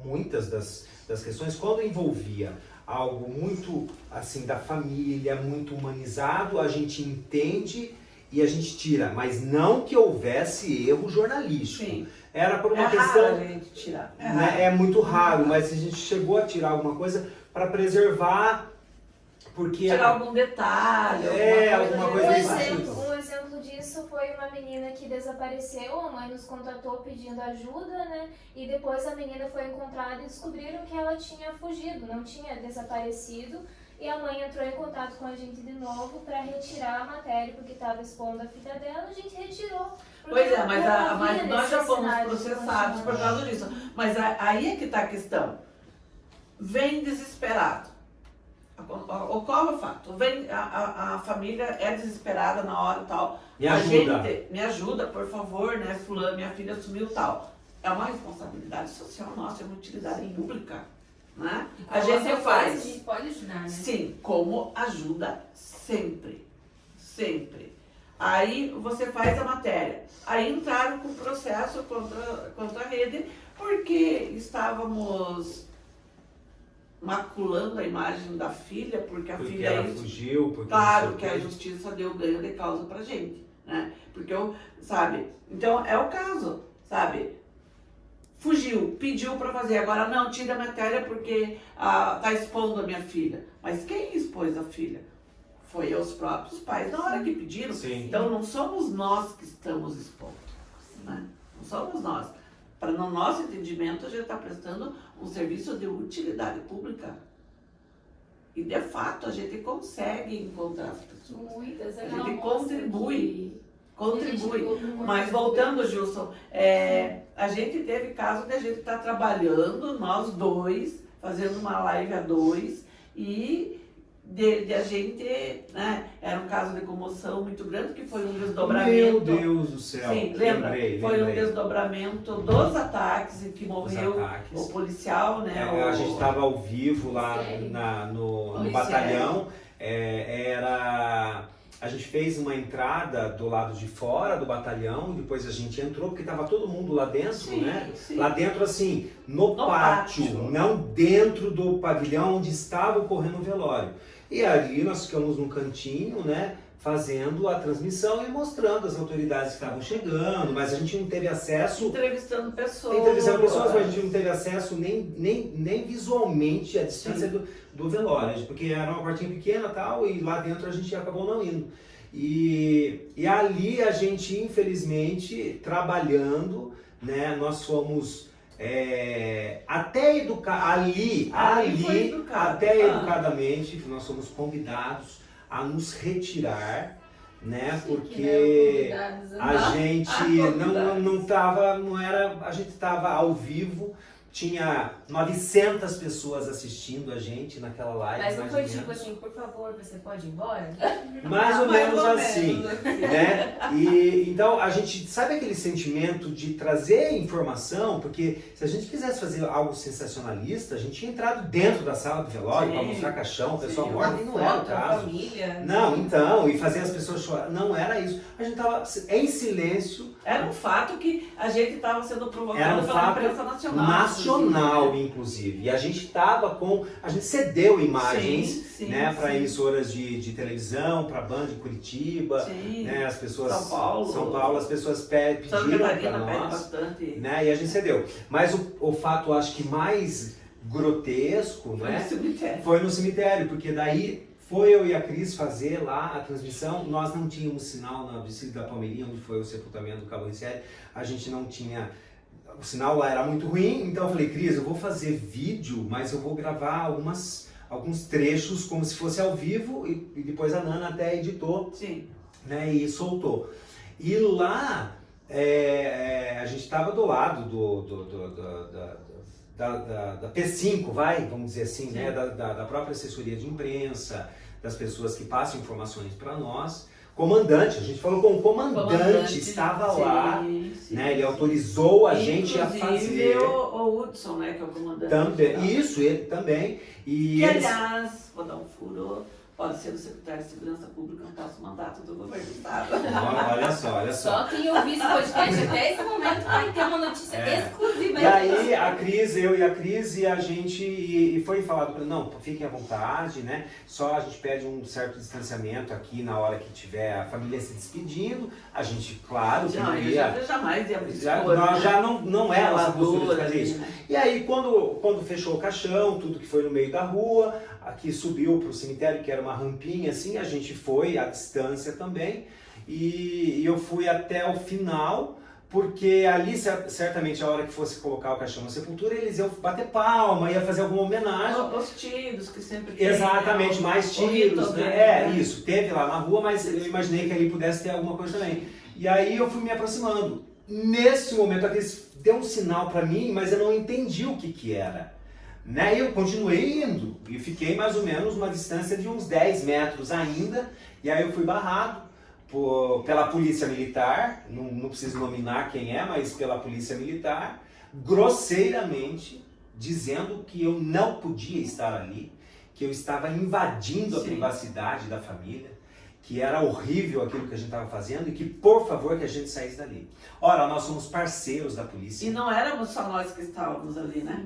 Muitas das questões, quando envolvia algo muito assim da família, muito humanizado, a gente entende e a gente tira, mas não que houvesse erro jornalístico. Sim. Era por É uma raro questão. a gente tirar. É raro. Né, é muito raro, mas a gente chegou a tirar alguma coisa para preservar, porque Tirar algum detalhe, alguma coisa Um nesse exemplo, um exemplo disso foi uma menina que desapareceu, a mãe nos contatou pedindo ajuda, né? E depois a menina foi encontrada e descobriram que ela tinha fugido, não tinha desaparecido. E a mãe entrou em contato com a gente de novo para retirar a matéria, porque estava expondo a filha dela, a gente retirou. Porque Pois é, mas, não havia mas nós já fomos necessidade de processados por continuar. causa disso. Mas aí é que está a questão. Vem desesperado. Ocorre o fato. Vem, a família é desesperada na hora e tal. Me A ajuda. gente, me ajuda, por favor, né? Fulano, minha filha sumiu tal. É uma responsabilidade social nossa, é uma utilidade pública. Né? A gente Nossa, faz. A gente pode ajudar, né? Sim, como ajuda sempre. Sempre. Aí você faz a matéria. Aí entraram com processo contra a rede, porque estávamos maculando a imagem da filha, porque a Porque filha ela é fugiu, porque claro não que sei o a quê. justiça deu ganho de causa pra gente, né? Porque eu, sabe? Então é o caso, sabe? Fugiu, pediu pra fazer, agora não, tira a matéria porque tá expondo a minha filha. Mas quem expôs a filha? Foi os próprios pais na hora que pediram. Sim. Então não somos nós que estamos expondo, né? Não somos nós. Para no nosso entendimento, a gente está prestando um serviço de utilidade pública. E de fato a gente consegue encontrar as pessoas. Muitas, A aquela gente moça contribui. Contribui. que- Mas voltando, Gilson, a gente teve caso de a gente estar trabalhando, nós dois, fazendo uma live a dois, e de a gente, né, era um caso de comoção muito grande, que foi um desdobramento. Meu Deus do céu. Sim, lembra? Lembrei. Foi um desdobramento dos ataques em que Os morreu ataques. o policial, né? A gente estava ao vivo lá Sério? no Sério? batalhão. A gente fez uma entrada do lado de fora do batalhão, depois a gente entrou, porque estava todo mundo lá dentro, Sim, né? sim. Lá dentro, assim, no pátio, pátio. não dentro do pavilhão onde estava ocorrendo o velório. E ali nós ficamos num cantinho, né? Fazendo a transmissão e mostrando as autoridades que estavam chegando, mas a gente não teve acesso. Entrevistando pessoas. Entrevistando pessoas, mas a gente não teve acesso nem visualmente à distância do velório, porque era uma portinha pequena e tal, e lá dentro a gente acabou não indo. E ali a gente, infelizmente, trabalhando, né, nós fomos até Ali foi educado. até educadamente, nós fomos convidados a nos retirar, né, porque a gente a gente estava ao vivo, tinha 900 pessoas assistindo a gente naquela live. Mas não mais foi ou tipo menos. assim, por favor, você pode ir embora? Mais ou Mais menos ou assim, menos. né? E então a gente sabe aquele sentimento de trazer informação, porque se a gente quisesse fazer algo sensacionalista, a gente tinha entrado dentro da sala do velório Sim. para mostrar caixão, o pessoal Sim. morto, e não era o Foto, caso. família. Não, então, e fazer as pessoas chorar, não era isso. A gente tava em silêncio, Era um fato que a gente estava sendo provocado era um pela fato imprensa nacional. nacional, inclusive. E a gente a gente cedeu imagens, Sim, né, para sim. emissoras de televisão, para Band de Curitiba, Sim. né, as pessoas São Paulo. as pessoas Santa pediram para Catarina pede nós, bastante. né, e a gente cedeu. Mas o fato, acho que mais grotesco, Foi no né, cemitério. foi no cemitério, porque daí foi eu e a Cris fazer lá a transmissão, nós não tínhamos sinal na Distrito da Palmeirinha, onde foi o sepultamento do Cabo em Série, a gente não tinha, o sinal lá era muito ruim, então eu falei, Cris, eu vou fazer vídeo, mas eu vou gravar alguns trechos como se fosse ao vivo, e depois a Nana até editou, Sim. né, e soltou. E lá, a gente estava do lado da P5, vamos dizer assim, né, da própria assessoria de imprensa, das pessoas que passam informações para nós. Comandante, a gente falou com o comandante, estava sim, lá, sim. né, ele autorizou a gente a Inclusive fazer. o Hudson, né, que é o comandante. Também, isso, ele também. E Que, eles- aliás, vou dar um furo, pode ser o secretário de Segurança Pública no próximo mandato do governo do Estado. olha só. Só quem ouvir esse podcast até esse momento vai ter uma notícia exclusiva. E aí a Cris, eu e a Cris, e a gente e foi falado para não, fiquem à vontade, né? Só a gente pede um certo distanciamento aqui na hora que tiver a família se despedindo. A gente, claro, que Não, eu ia. jamais ia Nós já não é a nossa postura de fazer assim, isso. né? E aí, quando fechou o caixão, tudo que foi no meio da rua, aqui subiu para o cemitério, que era uma rampinha assim, a gente foi à distância também. E eu fui até o final porque ali, certamente, a hora que fosse colocar o caixão na sepultura, eles iam bater palma, ia fazer alguma homenagem. Os tiros que sempre tem. Exatamente, né? mais O tiros, rito, né? Isso, teve lá na rua, mas eu imaginei que ali pudesse ter alguma coisa também. E aí eu fui me aproximando. Nesse momento, aqueles deu um sinal para mim, mas eu não entendi o que era. Né? E eu continuei indo, e fiquei mais ou menos uma distância de uns 10 metros ainda, e aí eu fui barrado pela polícia militar, não preciso nominar quem é, mas pela polícia militar, grosseiramente dizendo que eu não podia estar ali, que eu estava invadindo a privacidade da família, que era horrível aquilo que a gente estava fazendo e que, por favor, que a gente saísse dali. Ora, nós somos parceiros da polícia. E não éramos só nós que estávamos ali, né?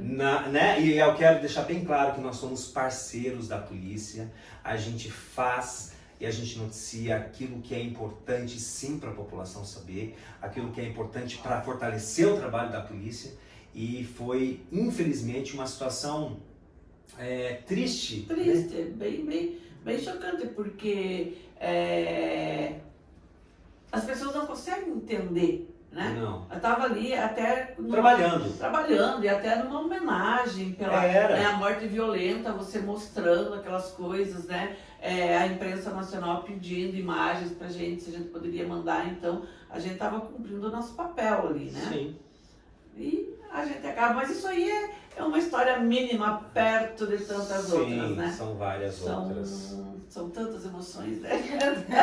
Né? E eu quero deixar bem claro que nós somos parceiros da polícia, a gente faz e a gente noticia aquilo que é importante sim para a população saber, aquilo que é importante para fortalecer o trabalho da polícia, e foi, infelizmente, uma situação triste. Triste, né? bem chocante, porque as pessoas não conseguem entender, né? Não. Eu estava ali até Trabalhando e até numa homenagem pela né, a morte violenta, você mostrando aquelas coisas, né? A imprensa nacional pedindo imagens pra gente, se a gente poderia mandar, então a gente estava cumprindo o nosso papel ali, né? Sim. E a gente acaba, mas isso aí é uma história mínima perto de tantas outras, né? São várias outras. São tantas emoções, né?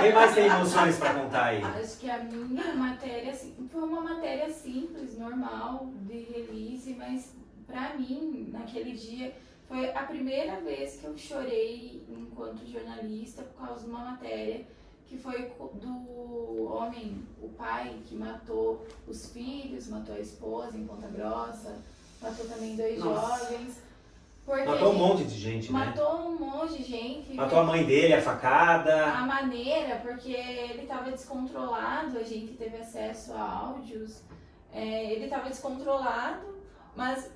Quem mais tem emoções para contar aí? Acho que a minha matéria, assim, foi uma matéria simples, normal, de release, mas pra mim, naquele dia, foi a primeira vez que eu chorei enquanto jornalista por causa de uma matéria que foi do homem, o pai, que matou os filhos, matou a esposa em Ponta Grossa, matou também 2 jovens. Matou um monte de gente, né? Matou um monte de gente. Matou a mãe dele, a facada. A maneira, porque ele estava descontrolado, a gente teve acesso a áudios, ele estava descontrolado, mas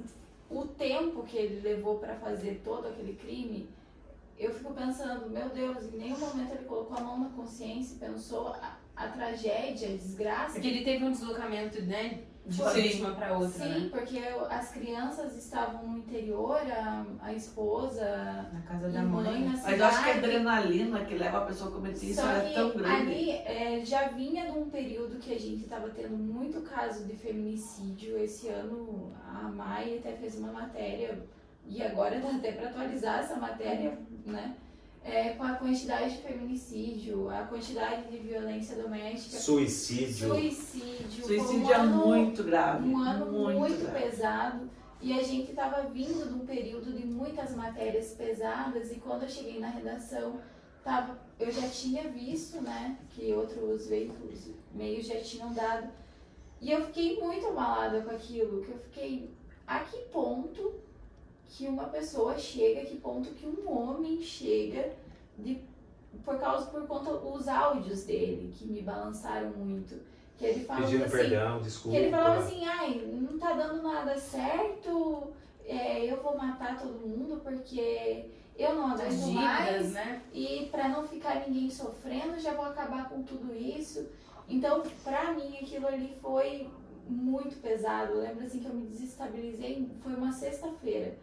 o tempo que ele levou para fazer todo aquele crime, eu fico pensando, meu Deus, em nenhum momento ele colocou a mão na consciência e pensou a tragédia, a desgraça. Porque ele teve um deslocamento, né? De uma Sim. vítima para outra, Sim, né? porque as crianças estavam no interior, a esposa Na casa e da mãe mãe. na cidade. Mas eu acho que a adrenalina que leva a pessoa a cometer isso Só é que tão grande. ali já vinha de um período que a gente estava tendo muito caso de feminicídio. Esse ano a Mai até fez uma matéria, e agora dá até para atualizar essa matéria, né? Com a quantidade de feminicídio, a quantidade de violência doméstica. Suicídio. Suicídio foi Suicídio é muito grave. um ano muito grave. pesado, e a gente estava vindo de um período de muitas matérias pesadas, e quando eu cheguei na redação, eu já tinha visto, né, que outros veículos, meios já tinham dado, e eu fiquei muito abalada com aquilo, que eu fiquei, a que ponto que uma pessoa chega, a que ponto que um homem chega, por conta dos áudios dele, que me balançaram muito. Que ele falava Pedindo assim, perdão, desculpa. que ele falava assim, ai, não tá dando nada certo, eu vou matar todo mundo porque eu não As aguento dívidas, mais, né? e pra não ficar ninguém sofrendo, já vou acabar com tudo isso. Então, pra mim, aquilo ali foi muito pesado. Eu lembro assim que eu me desestabilizei, foi uma sexta-feira,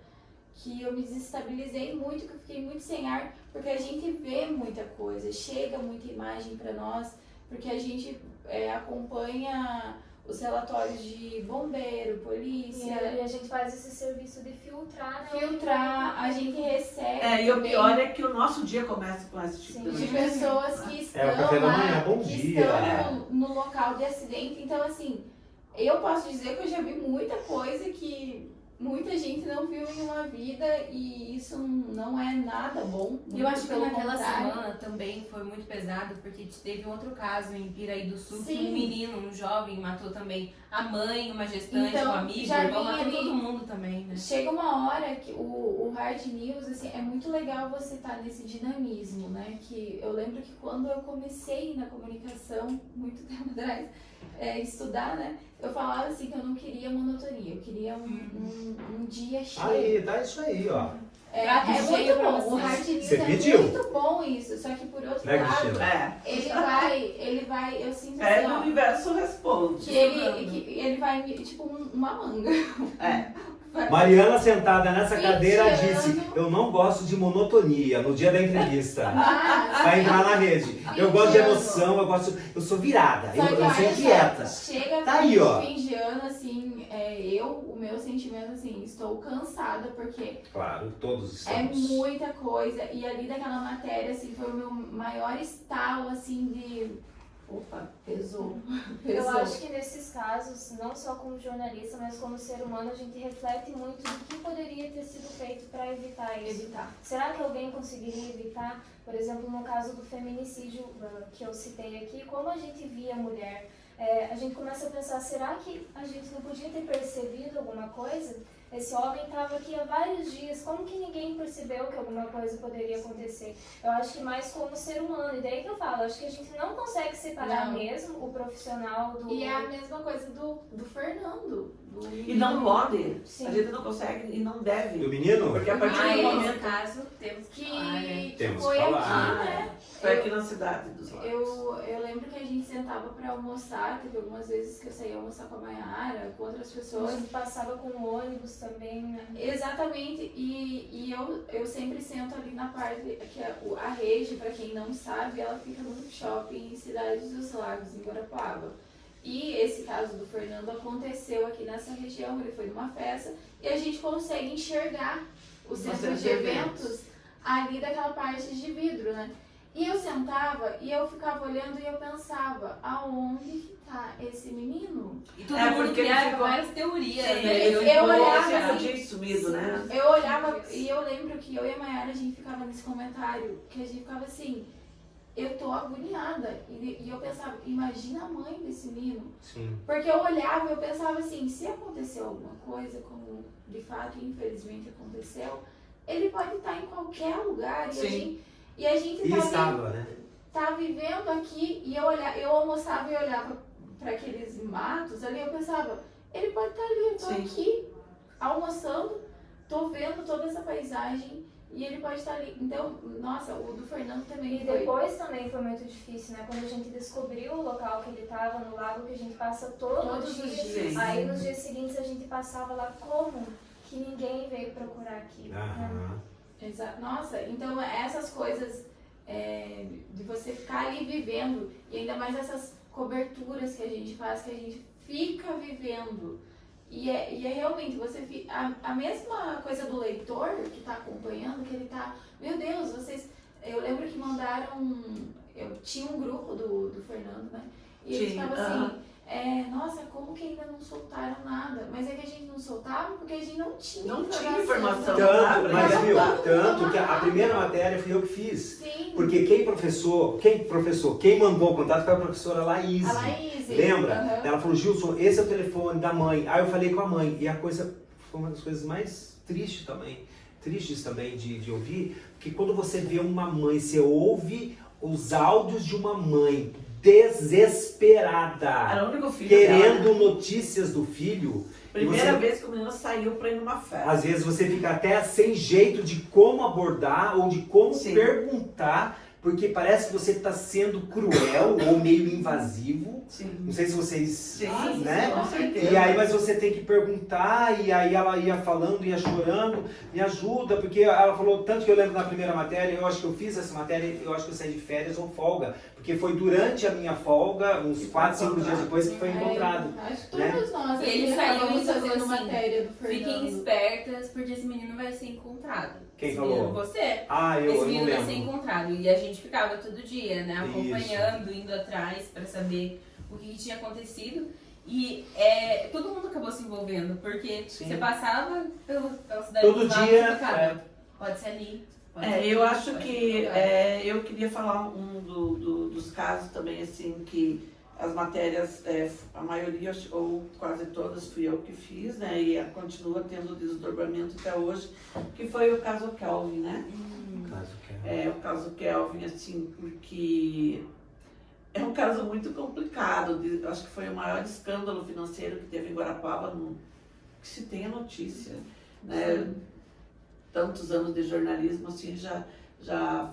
que eu me desestabilizei muito, que eu fiquei muito sem ar, porque a gente vê muita coisa, chega muita imagem pra nós, porque a gente acompanha os relatórios de bombeiro, polícia, E a gente faz esse serviço de filtrar, né? filtrar, a gente recebe E o também pior é que o nosso dia começa com esse tipo Sim. de de notícia. pessoas que estão o café da lá, manhã, bom que dia. estão no local de acidente. Então, assim, eu posso dizer que eu já vi muita coisa que muita gente não viu em uma vida, e isso não é nada bom. Eu acho que pelo naquela contrário. semana também foi muito pesado, porque teve um outro caso em Piraí do Sul, que Sim. um menino, um jovem, matou também a mãe, uma gestante, Então, um amigo, já o irmão, vinha matou ali- todo mundo também, né? Chega uma hora que o Hard News, assim, é muito legal você estar nesse dinamismo, né? Que eu lembro que quando eu comecei na comunicação, muito tempo atrás, estudar, né? Eu falava assim que eu não queria monotonia, eu queria um dia cheio. Aí, tá isso aí, ó. Prato É cheio muito pra bom. O você. hard news Você é pediu? muito bom isso. Só que por outro Né, lado, Cristina? ele vai, eu sinto É, assim, o ó, universo responde. que ele vai, tipo, uma manga. É. Mariana sentada nessa 20 cadeira anos. disse, eu não gosto de monotonia no dia da entrevista. Mas, Vai entrar na rede. Eu 20 gosto de anos. emoção, eu sou virada, Só que eu sou olha inquieta. só, chega Tá aí, ó. fim de ano, assim, o meu sentimento, assim, estou cansada, porque Claro, todos é estamos. muita coisa. E ali daquela matéria, assim, foi o meu maior estalo, assim, de... Opa, pesou. Eu acho que nesses casos, não só como jornalista, mas como ser humano, a gente reflete muito do que poderia ter sido feito para evitar isso. Será que alguém conseguiria evitar? Por exemplo, no caso do feminicídio que eu citei aqui, como a gente via a mulher, a gente começa a pensar, será que a gente não podia ter percebido alguma coisa? Esse homem estava aqui há vários dias, como que ninguém percebeu que alguma coisa poderia acontecer? Eu acho que mais como ser humano, e daí que eu falo, acho que a gente não consegue separar Não. mesmo o profissional do... E é a mesma coisa do Fernando. E não pode. Sim. A gente não consegue e não deve. Do menino? Porque a partir Ah, do nesse momento caso, temos que falar, né? Que Temos foi que falar. aqui, né? foi aqui na cidade dos Lagos. Eu lembro que a gente sentava pra almoçar, teve algumas vezes que eu saía almoçar com a Mayara, com outras A pessoas. gente passava com o ônibus também, né? Exatamente, e eu sempre sento ali na parte que a Rede, pra quem não sabe, ela fica no shopping em Cidade dos Lagos, em Guarapuava. E esse caso do Fernando aconteceu aqui nessa região, ele foi numa festa, e a gente consegue enxergar o centro de eventos ali daquela parte de vidro, né? E eu sentava e eu ficava olhando e eu pensava, aonde que tá esse menino? E todo É, mundo porque ele criava ficou- várias teorias, Sim, né? ele eu ficou olhava assim, assim, tinha sumido, né? Eu olhava e eu lembro que eu e a Mayara, a gente ficava nesse comentário, que a gente ficava assim, eu tô agoniada. E eu pensava, imagina a mãe desse menino. Sim. Porque eu olhava e eu pensava assim, se aconteceu alguma coisa, como de fato, infelizmente aconteceu, ele pode estar em qualquer lugar. Sim. E a gente E tá, estava, né? tá vivendo aqui, e eu almoçava e olhava para aqueles matos ali, eu pensava, ele pode estar ali, eu tô Sim. aqui almoçando, tô vendo toda essa paisagem e ele pode estar ali. Então, nossa, o do Fernando também E foi. depois também foi muito difícil, né? Quando a gente descobriu o local que ele estava, no lago, que a gente passa Todos os dia. dias. Aí nos dias seguintes a gente passava lá, como que ninguém veio procurar aqui? Né? Aham. Nossa, então essas coisas de você ficar ali vivendo, e ainda mais essas coberturas que a gente faz, que a gente fica vivendo. E é realmente, você a mesma coisa do leitor que está acompanhando, que ele tá, meu Deus, eu lembro que mandaram, eu tinha um grupo do Fernando, né? E ele Tinha, ficava assim, nossa, como que ainda não soltaram nada? Mas é que a gente não soltava porque a gente não tinha Não tinha informação. informação. Tanto, mas Não, viu, não, tanto não, que a não. primeira matéria fui eu que fiz. Sim. Porque quem mandou o contato foi a professora Laís. A Laís. Lembra? Aham. Ela falou, Gilson, esse é o telefone da mãe. Aí eu falei com a mãe. E a coisa foi uma das coisas mais tristes também de ouvir, porque quando você vê uma mãe, você ouve os áudios de uma mãe desesperada, Era o único filho dela, querendo né? notícias do filho. Primeira você- vez que o menino saiu pra ir numa festa. Às vezes você fica até sem jeito de como abordar ou de como Sim. perguntar, porque parece que você está sendo cruel ou meio invasivo. Sim. Não sei se vocês, Sim, né? com certeza. E aí, mas você tem que perguntar, e aí ela ia falando, ia chorando, me ajuda, porque ela falou, tanto que eu lembro na primeira matéria, eu acho que eu fiz essa matéria, eu acho que eu saí de férias ou folga, porque foi durante a minha folga, uns 4, 5 dias depois que foi encontrado. Acho que né? todos nós E ele aqui saiu acabamos e falou fazendo assim, matéria do Fiquem Fernando. espertas, porque esse menino vai ser encontrado. Quem Esse falou? menino, você. Ah, eu Esse não menino vai ser lembro. encontrado. E a gente ficava todo dia, né? Isso. Acompanhando, indo atrás pra saber o que tinha acontecido. E todo mundo acabou se envolvendo, porque Sim. você passava pela cidade Todo dos Lagos dia, e ficava, pode ser ali. Pode ser Eu aqui, acho pode que ser lugar. eu queria falar dos casos também, assim, que as matérias, a maioria ou quase todas fui eu que fiz, né? E continua tendo desdobramento até hoje, que foi o caso Kelvin, né? Caso que O caso Kelvin, assim, porque é um caso muito complicado. Acho que foi o maior escândalo financeiro que teve em Guarapuava, que se tem a notícia, né? tantos anos de jornalismo, assim, já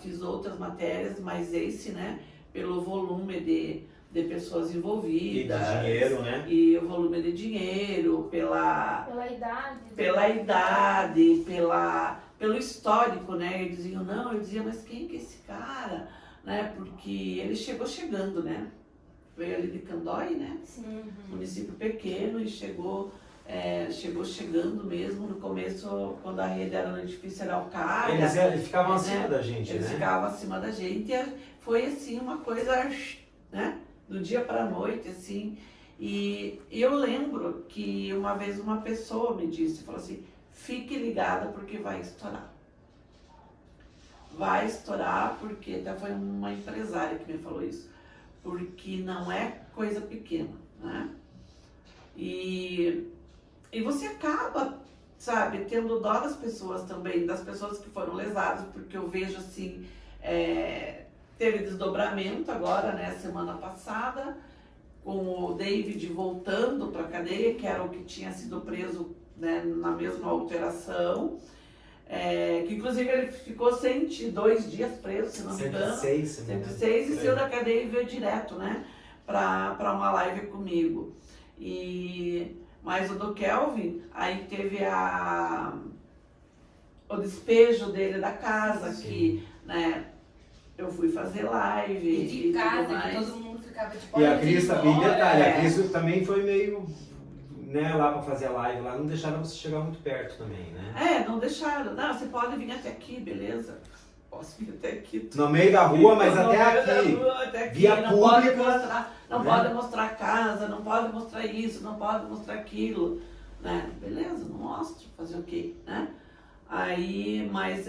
fiz outras matérias, mas esse, né, pelo volume de pessoas E de envolvidas. dinheiro, né? E o volume de dinheiro, pela Pela idade. pelo histórico, né? Eles diziam, não, eu dizia, mas quem que é esse cara? Né? Porque ele chegou chegando, né? Veio ali de Candói, né? Sim. Município pequeno, e chegou chegando mesmo. No começo, quando a rede era no edifício Araucária, Eles ficavam acima da gente, eles né? ficavam acima da gente, e foi assim uma coisa, né? Do dia para a noite, assim. E eu lembro que uma vez uma pessoa me disse, falou assim, fique ligada porque vai estourar. Vai estourar, porque até foi uma empresária que me falou isso, porque não é coisa pequena, né? E você acaba, sabe, tendo dó das pessoas também, das pessoas que foram lesadas, porque eu vejo assim, teve desdobramento agora, né, semana passada, com o David voltando para a cadeia, que era o que tinha sido preso, né, na mesma alteração, que inclusive ele ficou 102 dias preso, se não me engano. 106, se não me engano. 106, e saiu da cadeia e veio direto, né, para uma live comigo. Mas o do Kelvin, aí teve o despejo dele da casa, Sim. que, né, eu fui fazer live E de casa, tudo mais. que todo mundo ficava de E a Cris, e detalhe, É. a Cris também foi meio, né, lá pra fazer a live lá, não deixaram você chegar muito perto também, né? Não deixaram. Não, você pode vir até aqui, beleza? Posso vir até aqui. No meio da rua, mas No até meio da aqui. rua, até aqui. Via Não pode pública, mostrar, não né? pode mostrar a casa, não pode mostrar isso, não pode mostrar aquilo, né? Beleza, não mostro, fazer o quê, né? Aí, mas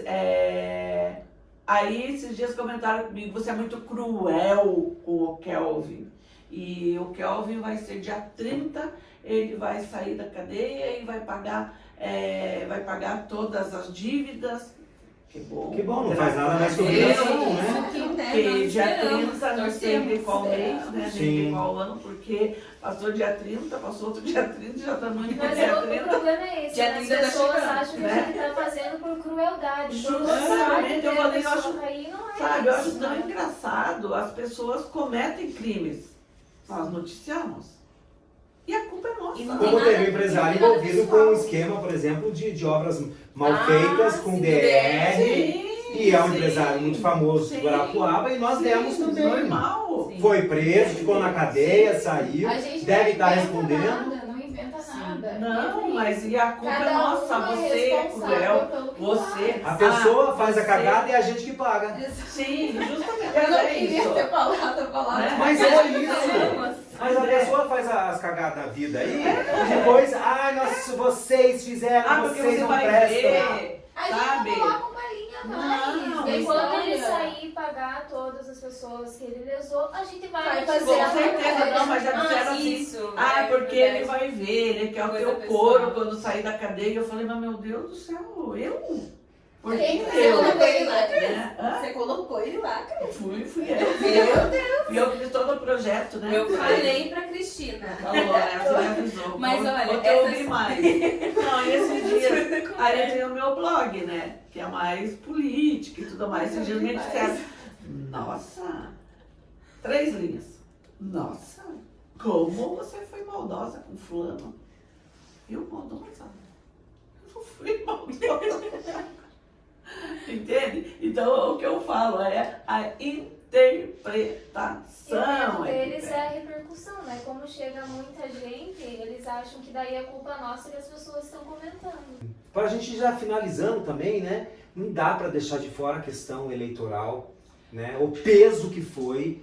aí esses dias comentaram comigo, você é muito cruel com o Kelvin. E o Kelvin vai ser dia 30, ele vai sair da cadeia e vai pagar todas as dívidas. Que bom, não faz nada mais que Deus. obrigação, né? Porque dia 30, não sei de qual mês, né? Nem Sim. de qual ano, porque passou dia 30, passou outro dia 30, já estamos indo Mas dia o 30. problema é esse, Dia né? As 30 tá pessoas chegando, acham que né? a gente tá fazendo por crueldade. Por Justamente, eu falei, eu a acho- pessoa cair, não é Sabe, eu acho isso, tão né? engraçado, as pessoas cometem crimes, nós noticiamos, e a culpa é nossa. E não tem Como nada- teve um empresário não tem nada envolvido com pessoal. um esquema, por exemplo, de obras mal feitas, com sim, DR, Sim, e é um sim, empresário muito famoso de sim, Guarapuava, e nós sim, demos também. Normal. Sim. Foi preso, ficou na cadeia, saiu, A gente deve não estar inventa respondendo. nada, não inventa nada. Não, mas e a culpa é Cada nossa, um você é responsável cruel, pelo que você. A pessoa faz a você- cagada e é a gente que paga. Sim, justamente. Eu não é queria isso. ter falado a palavra. Né? Mas é isso. Mas a pessoa faz as cagadas da vida aí, e depois, nossa, vocês fizeram, Porque vocês você não vai prestam. ver, A gente sabe? não coloca uma linha mais. Não, da E quando ele história. sair e pagar todas as pessoas que ele lesou, a gente vai Vai fazer fazer a Com certeza, não, mas já disseram assim. Isso. Porque ele vai ver, ele quer o Coisa teu pessoal. couro quando sair da cadeia. Eu falei, mas meu Deus do céu, eu? Por que Quem eu? colocou ele lá, Né? Hã? Você colocou ele lá, cara. Fui eu. Fui eu que fiz todo o projeto, né? Eu falei pra Cristina. Falou, né? Você me avisou. Mas olha, Vou te ouvir essas- mais. Não, e esses dias, aí tem o meu blog, né? Que é mais política e tudo mais. Esses dias me disseram, nossa, 3 linhas. Nossa, como você foi maldosa com fulano? Eu maldosa? Eu não fui maldosa. Entende? Então o que eu falo é a interpretação. E o medo é que deles pega. é a repercussão, né? Como chega muita gente, eles acham que daí é culpa nossa que as pessoas estão comentando. Para a gente já finalizando também, né? Não dá para deixar de fora a questão eleitoral, né? O peso que foi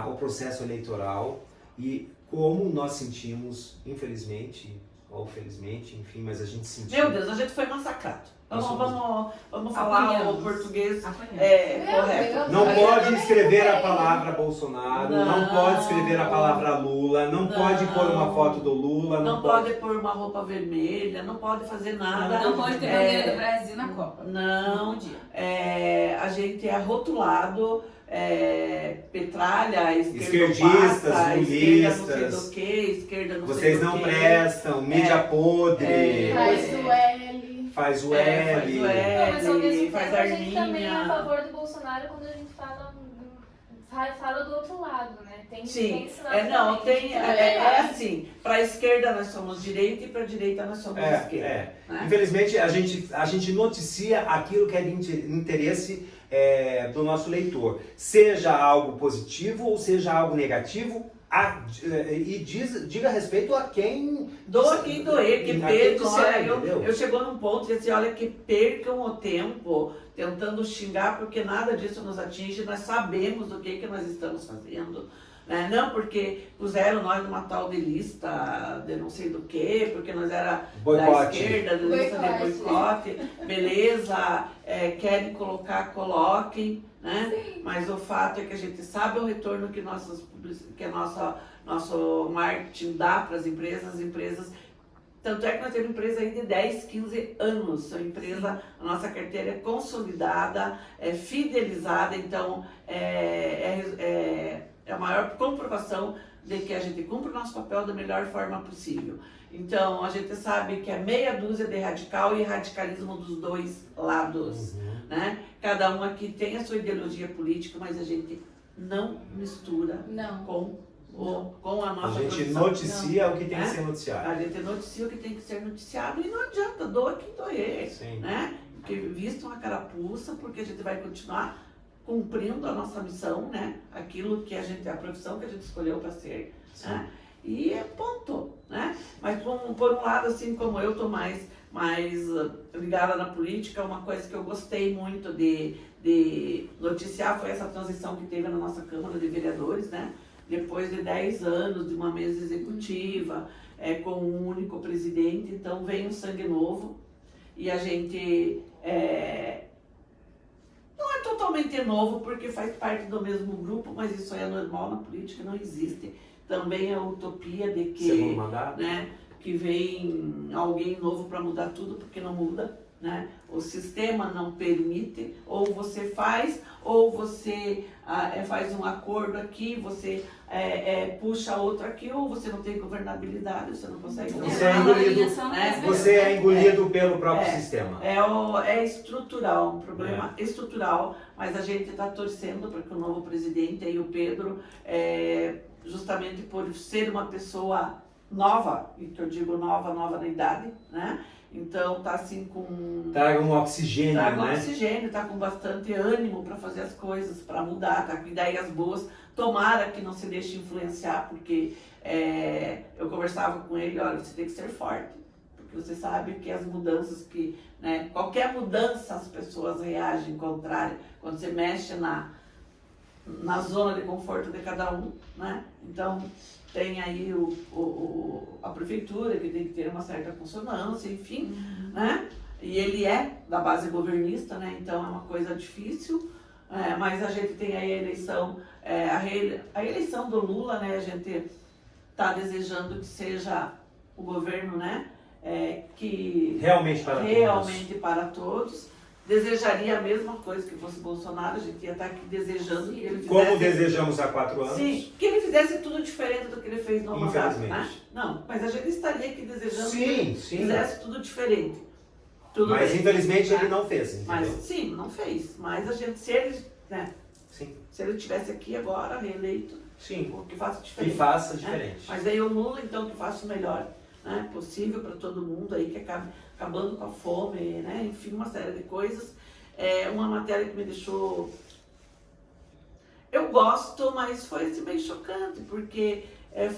o processo eleitoral e como nós sentimos, infelizmente ou felizmente, enfim, mas a gente sentiu. Meu Deus, a gente foi massacrado. Vamos falar o Apanhamos. português Meu correto. Deus. Não Eu pode também escrever a sei. palavra Bolsonaro, não Não. pode escrever a palavra Lula, não pode pôr uma foto do Lula, Não pode pôr uma roupa vermelha, não pode fazer nada. Não pode ter bandeira do Brasil na Copa. Não, podia. a gente é rotulado, petralha, Esquerdistas, esquerda não sei lulistas, do que, esquerda não sei vocês do não quê. prestam, mídia podre. É. Faz do L. Faz o faz o L. Não, mas ao mesmo L, faz tempo a a gente também é a Arminha. favor do Bolsonaro quando a gente fala do outro lado, né? Tem Sim, esse lado não, também. tem, é assim, para a esquerda nós somos direita e para a direita nós somos esquerda. Né? Infelizmente, a gente noticia aquilo que é de interesse do nosso leitor. Seja algo positivo ou seja algo negativo, e diga respeito a quem... Doa quem doer, que a quem percam. disser, Olha, entendeu? eu chegou num ponto de dizer, olha, que percam o tempo tentando xingar, porque nada disso nos atinge, nós sabemos o que nós estamos fazendo. Né? Não porque puseram nós numa tal de lista de não sei do que, porque nós era da esquerda, de lista de boicote, beleza, querem colocar, coloquem, né? Mas o fato é que a gente sabe o retorno que nosso marketing dá para as empresas, tanto é que nós temos empresa aí de 10, 15 anos, são empresa, a nossa carteira é consolidada, é fidelizada, então é a maior comprovação de que a gente cumpre o nosso papel da melhor forma possível. Então, a gente sabe que é meia dúzia de radical e radicalismo dos dois lados. Né? Cada um aqui tem a sua ideologia política, mas a gente não mistura com a nossa A gente profissão. noticia o que tem que ser A noticiado. gente noticia o que tem que ser noticiado e não adianta, doa quem doer. Sim. Né? Porque vistam a carapuça, porque a gente vai continuar cumprindo a nossa missão, né? Aquilo que a profissão que a gente escolheu para ser, né? E é ponto, né? Mas por um lado, assim como eu tô mais ligada na política, uma coisa que eu gostei muito de noticiar foi essa transição que teve na nossa Câmara de Vereadores, né? Depois de 10 anos de uma mesa executiva, com um único presidente, então vem um sangue novo e a gente não é totalmente novo, porque faz parte do mesmo grupo, mas isso é normal na política, não existe. Também a utopia de que, Segundo mandato. né, que vem alguém novo para mudar tudo, porque não muda. Né? O sistema não permite, ou você faz, ou você faz um acordo aqui, você puxa outro aqui, ou você não tem governabilidade, você não consegue Você é governar. engolido, né? você é engolido pelo próprio sistema. É estrutural, um problema estrutural, mas a gente está torcendo para que o novo presidente, aí o Pedro, justamente por ser uma pessoa nova, e que eu digo nova na idade, né? Então tá assim com... Traga um oxigênio, Traga um né? oxigênio, tá com bastante ânimo para fazer as coisas, para mudar, tá com ideias boas. Tomara que não se deixe influenciar, porque eu conversava com ele, olha, você tem que ser forte. Porque você sabe que as mudanças que... Né, qualquer mudança as pessoas reagem contrário. Quando você mexe na zona de conforto de cada um, né? Então... Tem aí a prefeitura, que tem que ter uma certa consonância, enfim, né? E ele é da base governista, né? Então é uma coisa difícil, mas a gente tem aí a eleição, a eleição do Lula, né? A gente está desejando que seja o governo, né? Que realmente para todos. Desejaria a mesma coisa que fosse Bolsonaro, a gente ia estar aqui desejando que ele fizesse... Como desejamos há 4 anos. Sim, que ele fizesse tudo diferente do que ele fez no mandato, né? Infelizmente. Não, mas a gente estaria aqui desejando que Sim, ele sim. fizesse tudo diferente. Tudo Mas bem, infelizmente né? ele não fez, entendeu? Mas sim, não fez. Mas a gente, se ele estivesse aqui agora, reeleito, Sim. que faça diferente. Que faça né? diferente. Mas aí o Lula, então, que faça o melhor, né, possível para todo mundo, aí que acabe acabando com a fome, né? Enfim, uma série de coisas. Uma matéria que me deixou... Eu gosto, mas foi assim, meio chocante, porque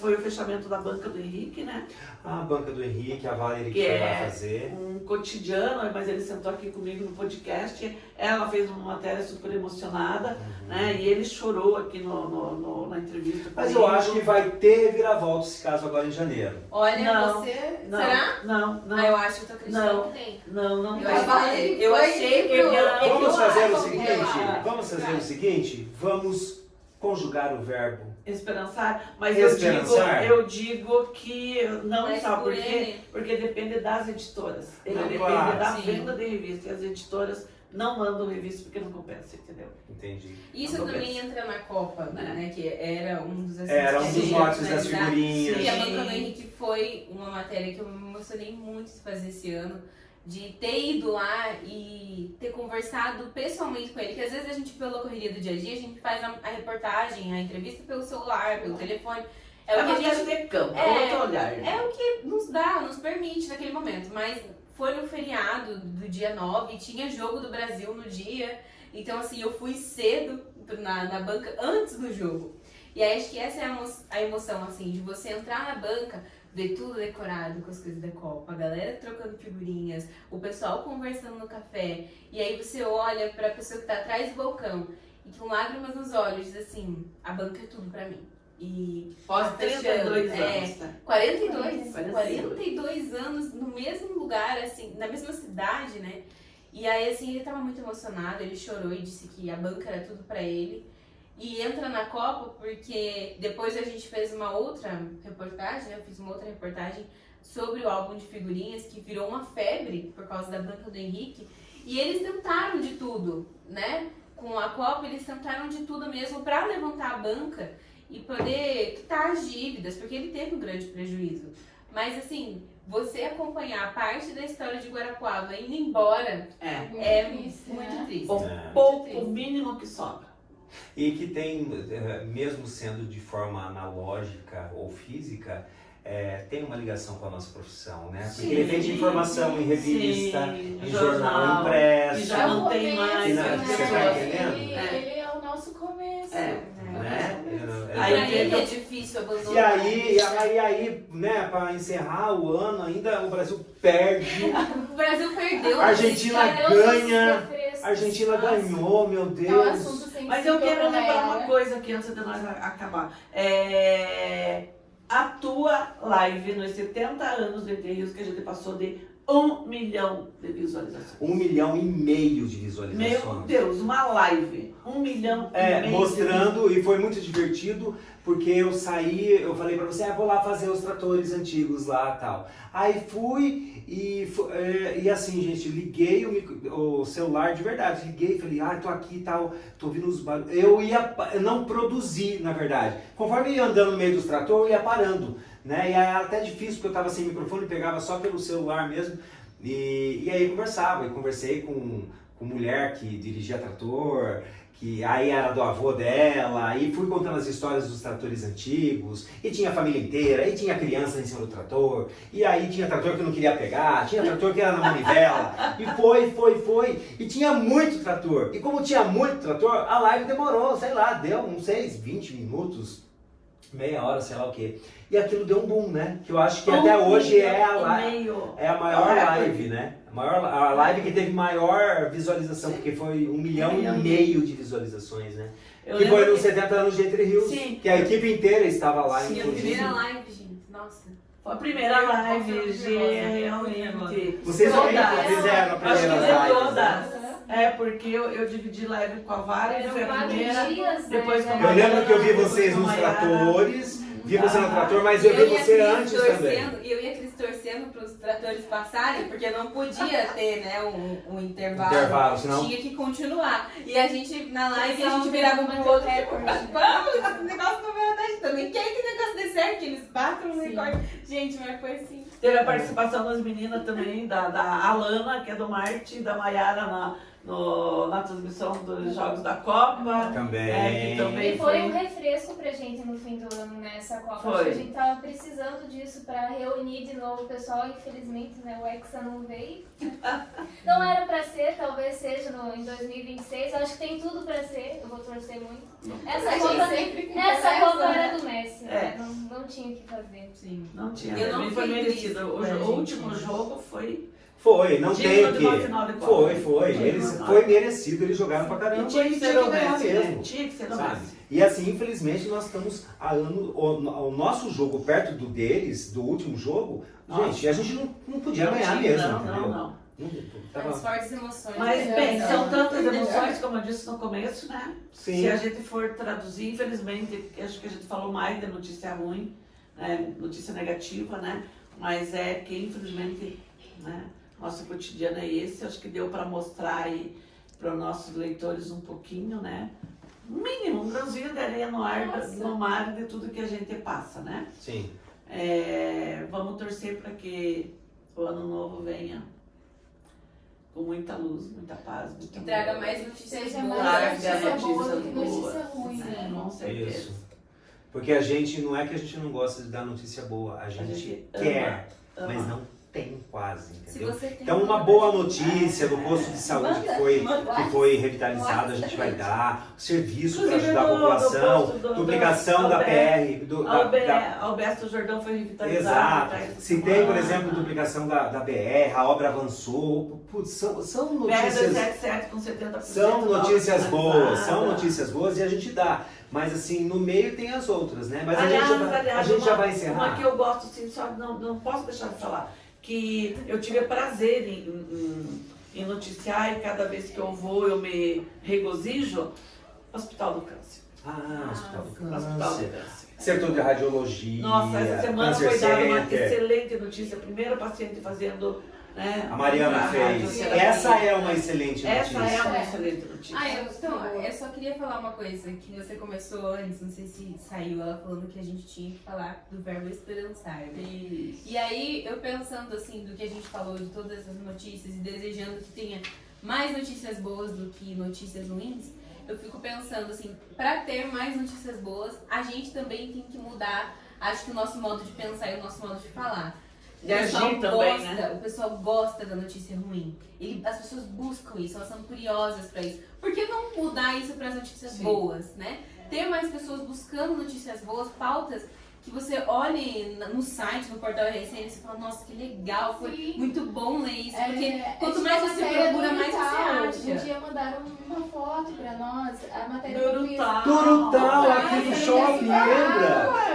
foi o fechamento da banca do Henrique, né? A banca do Henrique, a Valéria Que foi lá fazer. Um cotidiano, mas ele sentou aqui comigo no podcast, ela fez uma matéria super emocionada, né? E ele chorou aqui na entrevista. Mas eu acho que vai ter reviravolta esse caso agora em janeiro. Olha, Não, você... Não, Será? Não. Ah, eu acho que eu tô acreditando que tem. Não. Eu achei- eu achei que Vamos fazer o acontece. seguinte, vamos conjugar o verbo. Esperançar, mas Esperançar? eu digo que não, Mas sabe por por quê? ele. Porque depende das editoras. Ele Não, depende claro. da Sim. venda de revista. E as editoras não mandam revista porque não compensa, entendeu? Entendi. Isso Não também entra na Copa, né? Que era um dos Era um dos Sim, motes das finalidades. figurinhas. E a banca do Henrique foi uma matéria que eu me emocionei muito de fazer esse ano. de ter ido lá e ter conversado pessoalmente com ele, que às vezes a gente, pela correria do dia a dia, a gente faz a reportagem, a entrevista pelo celular, pelo telefone. É o que a uma gente de campo, é, outro olhar. é o que nos dá, nos permite naquele momento. Mas foi no feriado do dia 9, tinha jogo do Brasil no dia. Então, assim, eu fui cedo na banca antes do jogo. E aí, acho que essa é a emoção, assim, de você entrar na banca, ver tudo decorado com as coisas da Copa, a galera trocando figurinhas, o pessoal conversando no café. E aí você olha pra pessoa que tá atrás do balcão e com lágrimas nos olhos diz assim, a banca é tudo pra mim. E Pós tá 32 fechando. anos, tá? 42 anos no mesmo lugar, assim, na mesma cidade, né? E aí, assim, ele tava muito emocionado, ele chorou e disse que a banca era tudo pra ele. E entra na Copa porque depois a gente fez uma outra reportagem, eu fiz uma outra reportagem sobre o álbum de figurinhas que virou uma febre por causa da banca do Henrique. E eles tentaram de tudo, né? Com a Copa eles tentaram de tudo mesmo pra levantar a banca e poder quitar as dívidas, porque ele teve um grande prejuízo. Mas assim, você acompanhar a parte da história de Guarapuava indo embora é triste, muito né? triste. O É. pouco mínimo que sobra. E que tem, mesmo sendo de forma analógica ou física, tem uma ligação com a nossa profissão, né? Porque Sim. ele vende informação em revista, Sim, em jornal que impresso, já não tem mais. né? as Você tá pessoas- entendendo? Ele é o nosso começo. É. né? Aí Pra ele teve- é difícil abandonar. E aí, né, para encerrar o ano ainda, o Brasil perde, O Brasil perdeu. a Argentina Cadê os ganha, refrescos? a Argentina ganhou, meu É um Deus. assunto sensível. Mas eu quero pra lembrar ela. uma coisa aqui antes de nós acabar. A tua live nos 70 anos do ET Rios, que a gente passou de 1 milhão de visualizações. 1,5 milhão de Meu visualizações. Deus, uma live. 1 milhão e meio. Mostrando, e foi muito divertido, porque eu saí, eu falei pra você, vou lá fazer os tratores antigos lá e tal. Aí fui e assim, gente, liguei o celular de verdade, liguei e falei, tô aqui e tal, tô ouvindo os barulhos. Eu não produzi, na verdade. Conforme eu ia andando no meio dos tratores, eu ia parando, né? E aí era até difícil, porque eu tava sem microfone, pegava só pelo celular mesmo. E aí eu conversei com mulher que dirigia trator, que aí era do avô dela, e fui contando as histórias dos tratores antigos, e tinha a família inteira, e tinha criança em cima do trator, e aí tinha trator que não queria pegar, tinha trator que era na manivela, e foi, e tinha muito trator, e como tinha muito trator, a live demorou, sei lá, deu uns 20 minutos, meia hora, sei lá o quê. E aquilo deu um boom, né? Que eu acho que até hoje é a maior live, né? A live que teve maior visualização, porque foi 1,5 milhão de visualizações, né? Eu Que foi lembro nos 70 anos de Entre Rios, Sim. que a equipe inteira estava lá, Sim, Minha inclusive. primeira live, gente. Nossa. Foi a primeira live, realmente. Vocês também Todas. fizeram a Acho que primeira de live. todas. Porque eu dividi live com a Vara, que foi a Eram 4 primeira. dias, depois né? com a Eu lembro que eu vi Mariana, vocês depois nos com a Mayara. tratores, vi você no trator, mas E eu vi e a você Cris antes também. torcendo, e eu e a Cris torcendo para os tratores passarem, porque não podia ter, né, um intervalo. Intervalo, senão... Tinha que continuar. E a gente, na live, a Pessoal, gente virava um pro outro. recorde. Vamos, esse negócio não vai dar também. Quer que o negócio dê certo? Que eles batam no Sim. recorde. Gente, mas foi assim. Teve a participação das meninas também, da Alana, que é do Marte, e da Mayara na transmissão dos Jogos da Copa. Também. Que também E foi um refresco pra gente no fim do ano nessa Copa. Foi. Acho que a gente tava precisando disso pra reunir de novo o pessoal. Infelizmente, né, o Hexa não veio. Não era pra ser, talvez seja em 2026. Eu acho que tem tudo pra ser. Eu vou torcer muito. Essa A Copa, gente sempre fica essa nessa, Copa né? era do Messi, né? Não tinha o que fazer. Sim. Não tinha, Eu não também foi fiz merecido. isso, O né, último gente? jogo foi Foi, não tem digno o de uma quê. final de Copa. Foi. Digno de Eles, uma final. foi merecido, eles jogaram pra caramba E tinha que ser o ganhar Messi, né? mesmo. Tinha que ser o Sabe? Messi. E assim, infelizmente, nós estamos o nosso jogo perto do deles, do último jogo, Nossa. gente, a gente não podia Não ganhar tinha, mesmo, não, entendeu? não. Tava- As fortes emoções. Mas, né? bem, É, são tantas é. emoções, como eu disse no começo, né? Sim. Se a gente for traduzir, infelizmente, acho que a gente falou mais de notícia ruim, né? Notícia negativa, né? Mas é que, infelizmente, né? Nosso cotidiano é esse. Acho que deu para mostrar aí para os nossos leitores um pouquinho, né? No mínimo, um grãozinho de areia no mar de tudo que a gente passa, né? Sim. Vamos torcer para que o ano novo venha com muita luz, muita paz, muita Que traga amor. mais notícias Seja boas. mais Traga notícia boa do que notícias notícia boas. ruim, Sim, né? com certeza. Isso. Porque a gente, não é que a gente não gosta de dar notícia boa, a gente gente quer, ama. mas não tem quase, Se entendeu? você tem Então uma boa notícia do posto de saúde que foi revitalizado, a gente vai dar, serviço para Inclusive, ajudar a do população, posto do duplicação da PR, Alberto Jordão foi revitalizado. Exato. tá? Se tem, por exemplo, duplicação da BR, a obra avançou, putz, são notícias... BR-277 com 70%. São notícias da boas, obra são finalizada. notícias boas e a gente dá. Mas assim, no meio tem as outras, né? Mas Aliás, a gente já vai Uma encerrar. que eu gosto, sim, só não posso deixar de falar, que eu tive prazer em noticiar e cada vez que eu vou eu me regozijo, Hospital do Câncer. Hospital do Hospital do Câncer. Câncer. Setor de radiologia, Nossa, essa semana Câncer foi dada uma Center. excelente notícia. Primeiro paciente fazendo, né? A Mariana a fez. radioterapia. Essa é uma excelente notícia. Essa é uma excelente notícia. Eu só queria falar uma coisa que você começou antes, não sei se saiu ela falando que a gente tinha que falar do verbo esperançar, né? Isso. E aí, eu pensando assim, do que a gente falou, de todas essas notícias e desejando que tenha mais notícias boas do que notícias ruins, eu fico pensando assim, para ter mais notícias boas, a gente também tem que mudar, acho que o nosso modo de pensar e o nosso modo de falar. De agir também, gosta, né? O pessoal gosta da notícia ruim. As pessoas buscam isso, elas são curiosas pra isso. Por que não mudar isso para as notícias Sim. boas, né? Ter mais pessoas buscando notícias boas, pautas que você olhe no site, no portal RSN, e você fala, nossa, que legal, foi Sim. muito bom ler isso. Porque quanto tinha mais uma você matéria procura, do mais Urutau. você Um acha. dia mandaram uma foto pra nós, a matéria que Do eu fiz. Urutau. Turutau, aqui no Nossa, shopping, é lembra?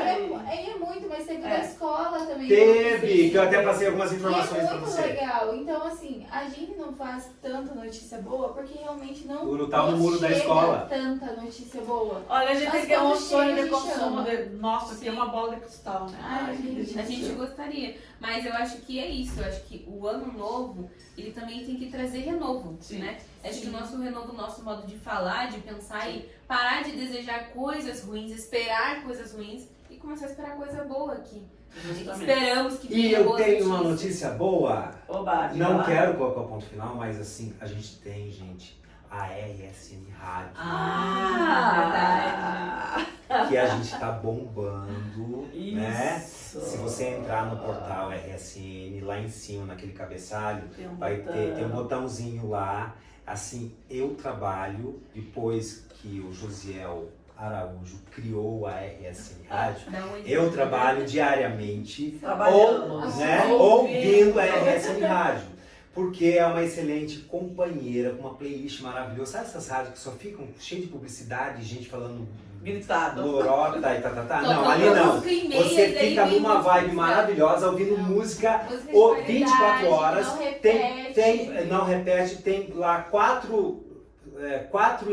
É muito, mas teve da escola também. Teve, que eu até passei algumas E informações é pra muito você. legal. Então, assim, a gente não faz tanta notícia boa porque realmente não O Urutau no muro da chega escola. tanta notícia boa. Olha, a gente Mas tem que ter um quando sonho chega, de a gente consumo. ama. Nossa, aqui é Sim. uma bola de cristal, né? Ai, que gente, A gente delícia. gostaria, mas eu acho que é isso, eu acho que o ano novo, ele também tem que trazer renovo, Sim. né? Acho que o Sim. nosso renovo, o nosso modo de falar, de pensar e parar de desejar coisas ruins, esperar coisas ruins e começar a esperar coisa boa aqui. Justamente. Esperamos que E venha eu boas tenho uma notícias. notícia boa. Oba, diga Não lá. quero colocar o ponto final, mas assim, a gente tem, gente, a RSN Rádio. Ah, Que a gente tá bombando, né? Isso. Se você entrar no portal RSN, lá em cima, naquele cabeçalho, Tem um vai botão. ter, tem um botãozinho lá. Assim, eu trabalho, depois que o Josiel Araújo criou a RSN Rádio, Dá um eu trabalho diariamente Trabalhamos. né, ouvindo a RSN Rádio. Porque é uma excelente companheira, com uma playlist maravilhosa. Sabe essas rádios que só ficam cheias de publicidade, gente falando Gritado. lorota e tá. Tocando Não, ali não. música em meia, Você e daí fica vem numa música. vibe maravilhosa, ouvindo música Música de o qualidade, 24 horas. não Não repete, tem lá quatro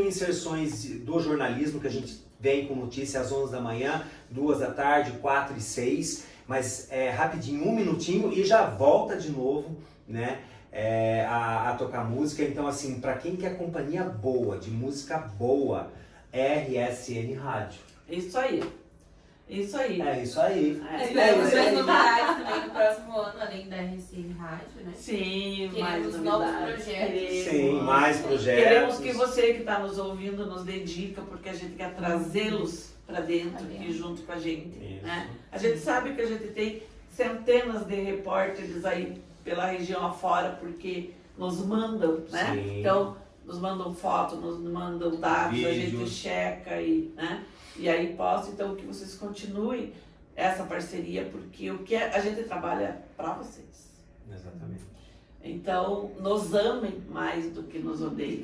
inserções do jornalismo que a gente vem com notícia às 11 da manhã, 2 da tarde, 4 e 6, mas é rapidinho, 1 minutinho e já volta de novo, né? A tocar música. Então, assim, para quem quer companhia boa, de música boa, RSN Rádio. Isso aí. Isso aí. É isso aí. Esperamos isso mais aí. novidades também no próximo ano, além da RCN Rádio, né? Sim, Queremos mais novos novidades. projetos. Sim, mais projetos. Queremos que você que está nos ouvindo nos dê dica, porque a gente quer trazê-los para dentro aqui junto com a gente. Isso. Né? A gente sabe que a gente tem centenas de repórteres aí pela região afora, porque nos mandam, né? Sim. Então, nos mandam foto, nos mandam dados, a gente Vídeos. checa e aí posta. Então, que vocês continuem essa parceria, porque o que a gente trabalha para vocês. Exatamente. Então, nos amem mais do que nos odeiem.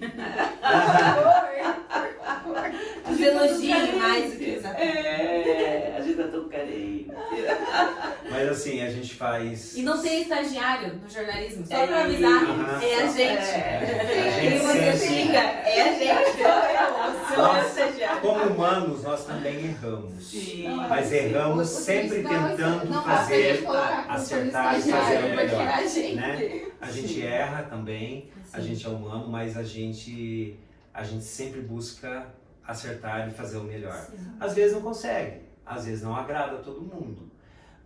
Nos elogiem mais do que os É, a gente é tão carente. Mas assim, a gente faz. E não tem estagiário no jornalismo, só É pra avisar, isso. é a gente. A Quem gente você sempre- xinga é a gente. Sou eu, Nós, o estagiário. como humanos, nós também erramos. Sim. Mas erramos sempre tentando fazer, acertar e fazer o melhor, né? A gente erra também, a gente é humano, mas a gente sempre busca acertar e fazer o melhor. Sim. Às vezes não consegue, às vezes não agrada a todo mundo,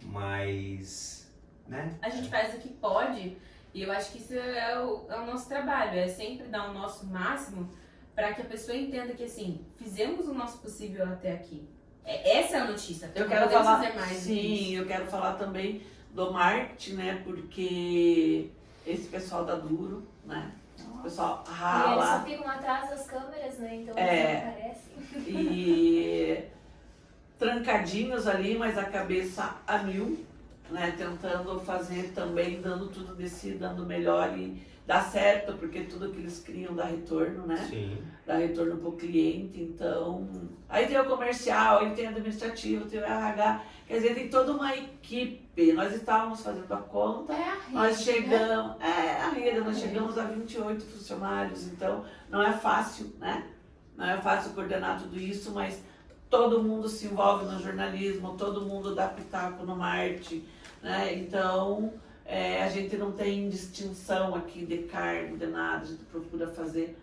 mas, né? A gente faz o que pode E eu acho que isso é o nosso trabalho, é sempre dar o nosso máximo para que a pessoa entenda que, assim, fizemos o nosso possível até aqui. Essa é a notícia. Eu não quero podemos falar, fazer mais do que sim, isso. eu quero falar também do marketing, né? Porque esse pessoal da Duro, né? O pessoal E eles só rala ficam atrás das câmeras, né? Então É. eles não aparecem. e trancadinhos ali, mas a cabeça a mil, né? Tentando fazer também, dando tudo de si, dando melhor e dá certo, porque tudo que eles criam dá retorno, né? Sim. Dá retorno para o cliente, então... Aí tem o comercial, aí tem o administrativo, tem o RH, quer dizer, tem toda uma equipe. Nós estávamos fazendo a conta, É a rede, nós né? chegamos... a rede, nós chegamos a 28 funcionários, então não é fácil, né? Não é fácil coordenar tudo isso, mas todo mundo se envolve no jornalismo, todo mundo dá pitaco no marketing, né? Então... a gente não tem distinção aqui de cargo, de nada, a gente procura fazer.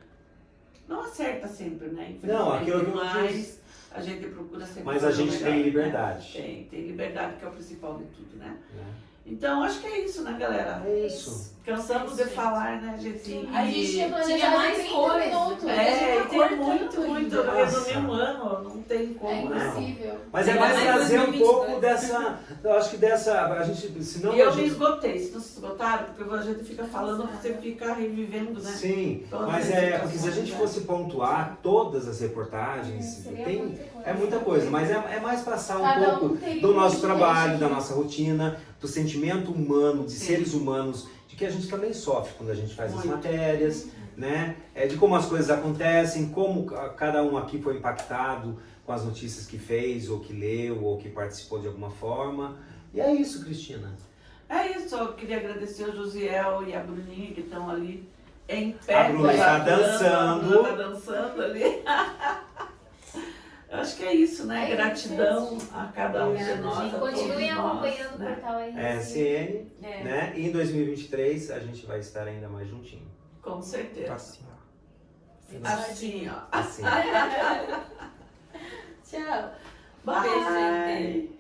Não acerta sempre, né? Não, aquilo que eu mas disse. a gente procura sempre. Mas a fazer o gente melhor, tem né? liberdade. Tem liberdade, que é o principal de tudo, né? Né? Então, acho que é isso, né, galera? É isso. Cansamos de falar, né, gente? A gente tinha planejado mais 30 coisa. minutos. E a gente tá tem cortando muito, muito. ainda. Resumir um ano, não tem É como, né? impossível. Mas é Ainda mais mais trazer um 2022. pouco dessa. Eu acho que dessa. A gente. Senão E eu a me gente. esgotei, se não se esgotaram, porque a gente fica falando, você fica revivendo, né? Sim, Todas mas as porque se a gente situações, fosse pontuar todas as reportagens, Seria tem, muita coisa. é muita coisa, mas é mais passar um Cada pouco teria do um nosso podcast. trabalho, da nossa rotina, do sentimento humano, de Sim. seres humanos, de que a gente também sofre quando a gente faz as Muito. matérias, né? De como as coisas acontecem, como cada um aqui foi impactado com as notícias que fez, ou que leu, ou que participou de alguma forma. E é isso, Cristina. É isso, eu queria agradecer o Josiel e a Bruninha que estão ali em pé. A Bruna está colaborando, dançando. A Bruna está dançando ali. Eu acho que é isso, né? É isso, Gratidão a cada um de Obrigada, nós. gente. a todos Continuem nós, acompanhando o né? portal RC. SN, É. né? E em 2023 a gente vai estar ainda mais juntinho. Com certeza. Assim, ó. Assim, ó. Assim. Tchau. Bye. Beijo, gente.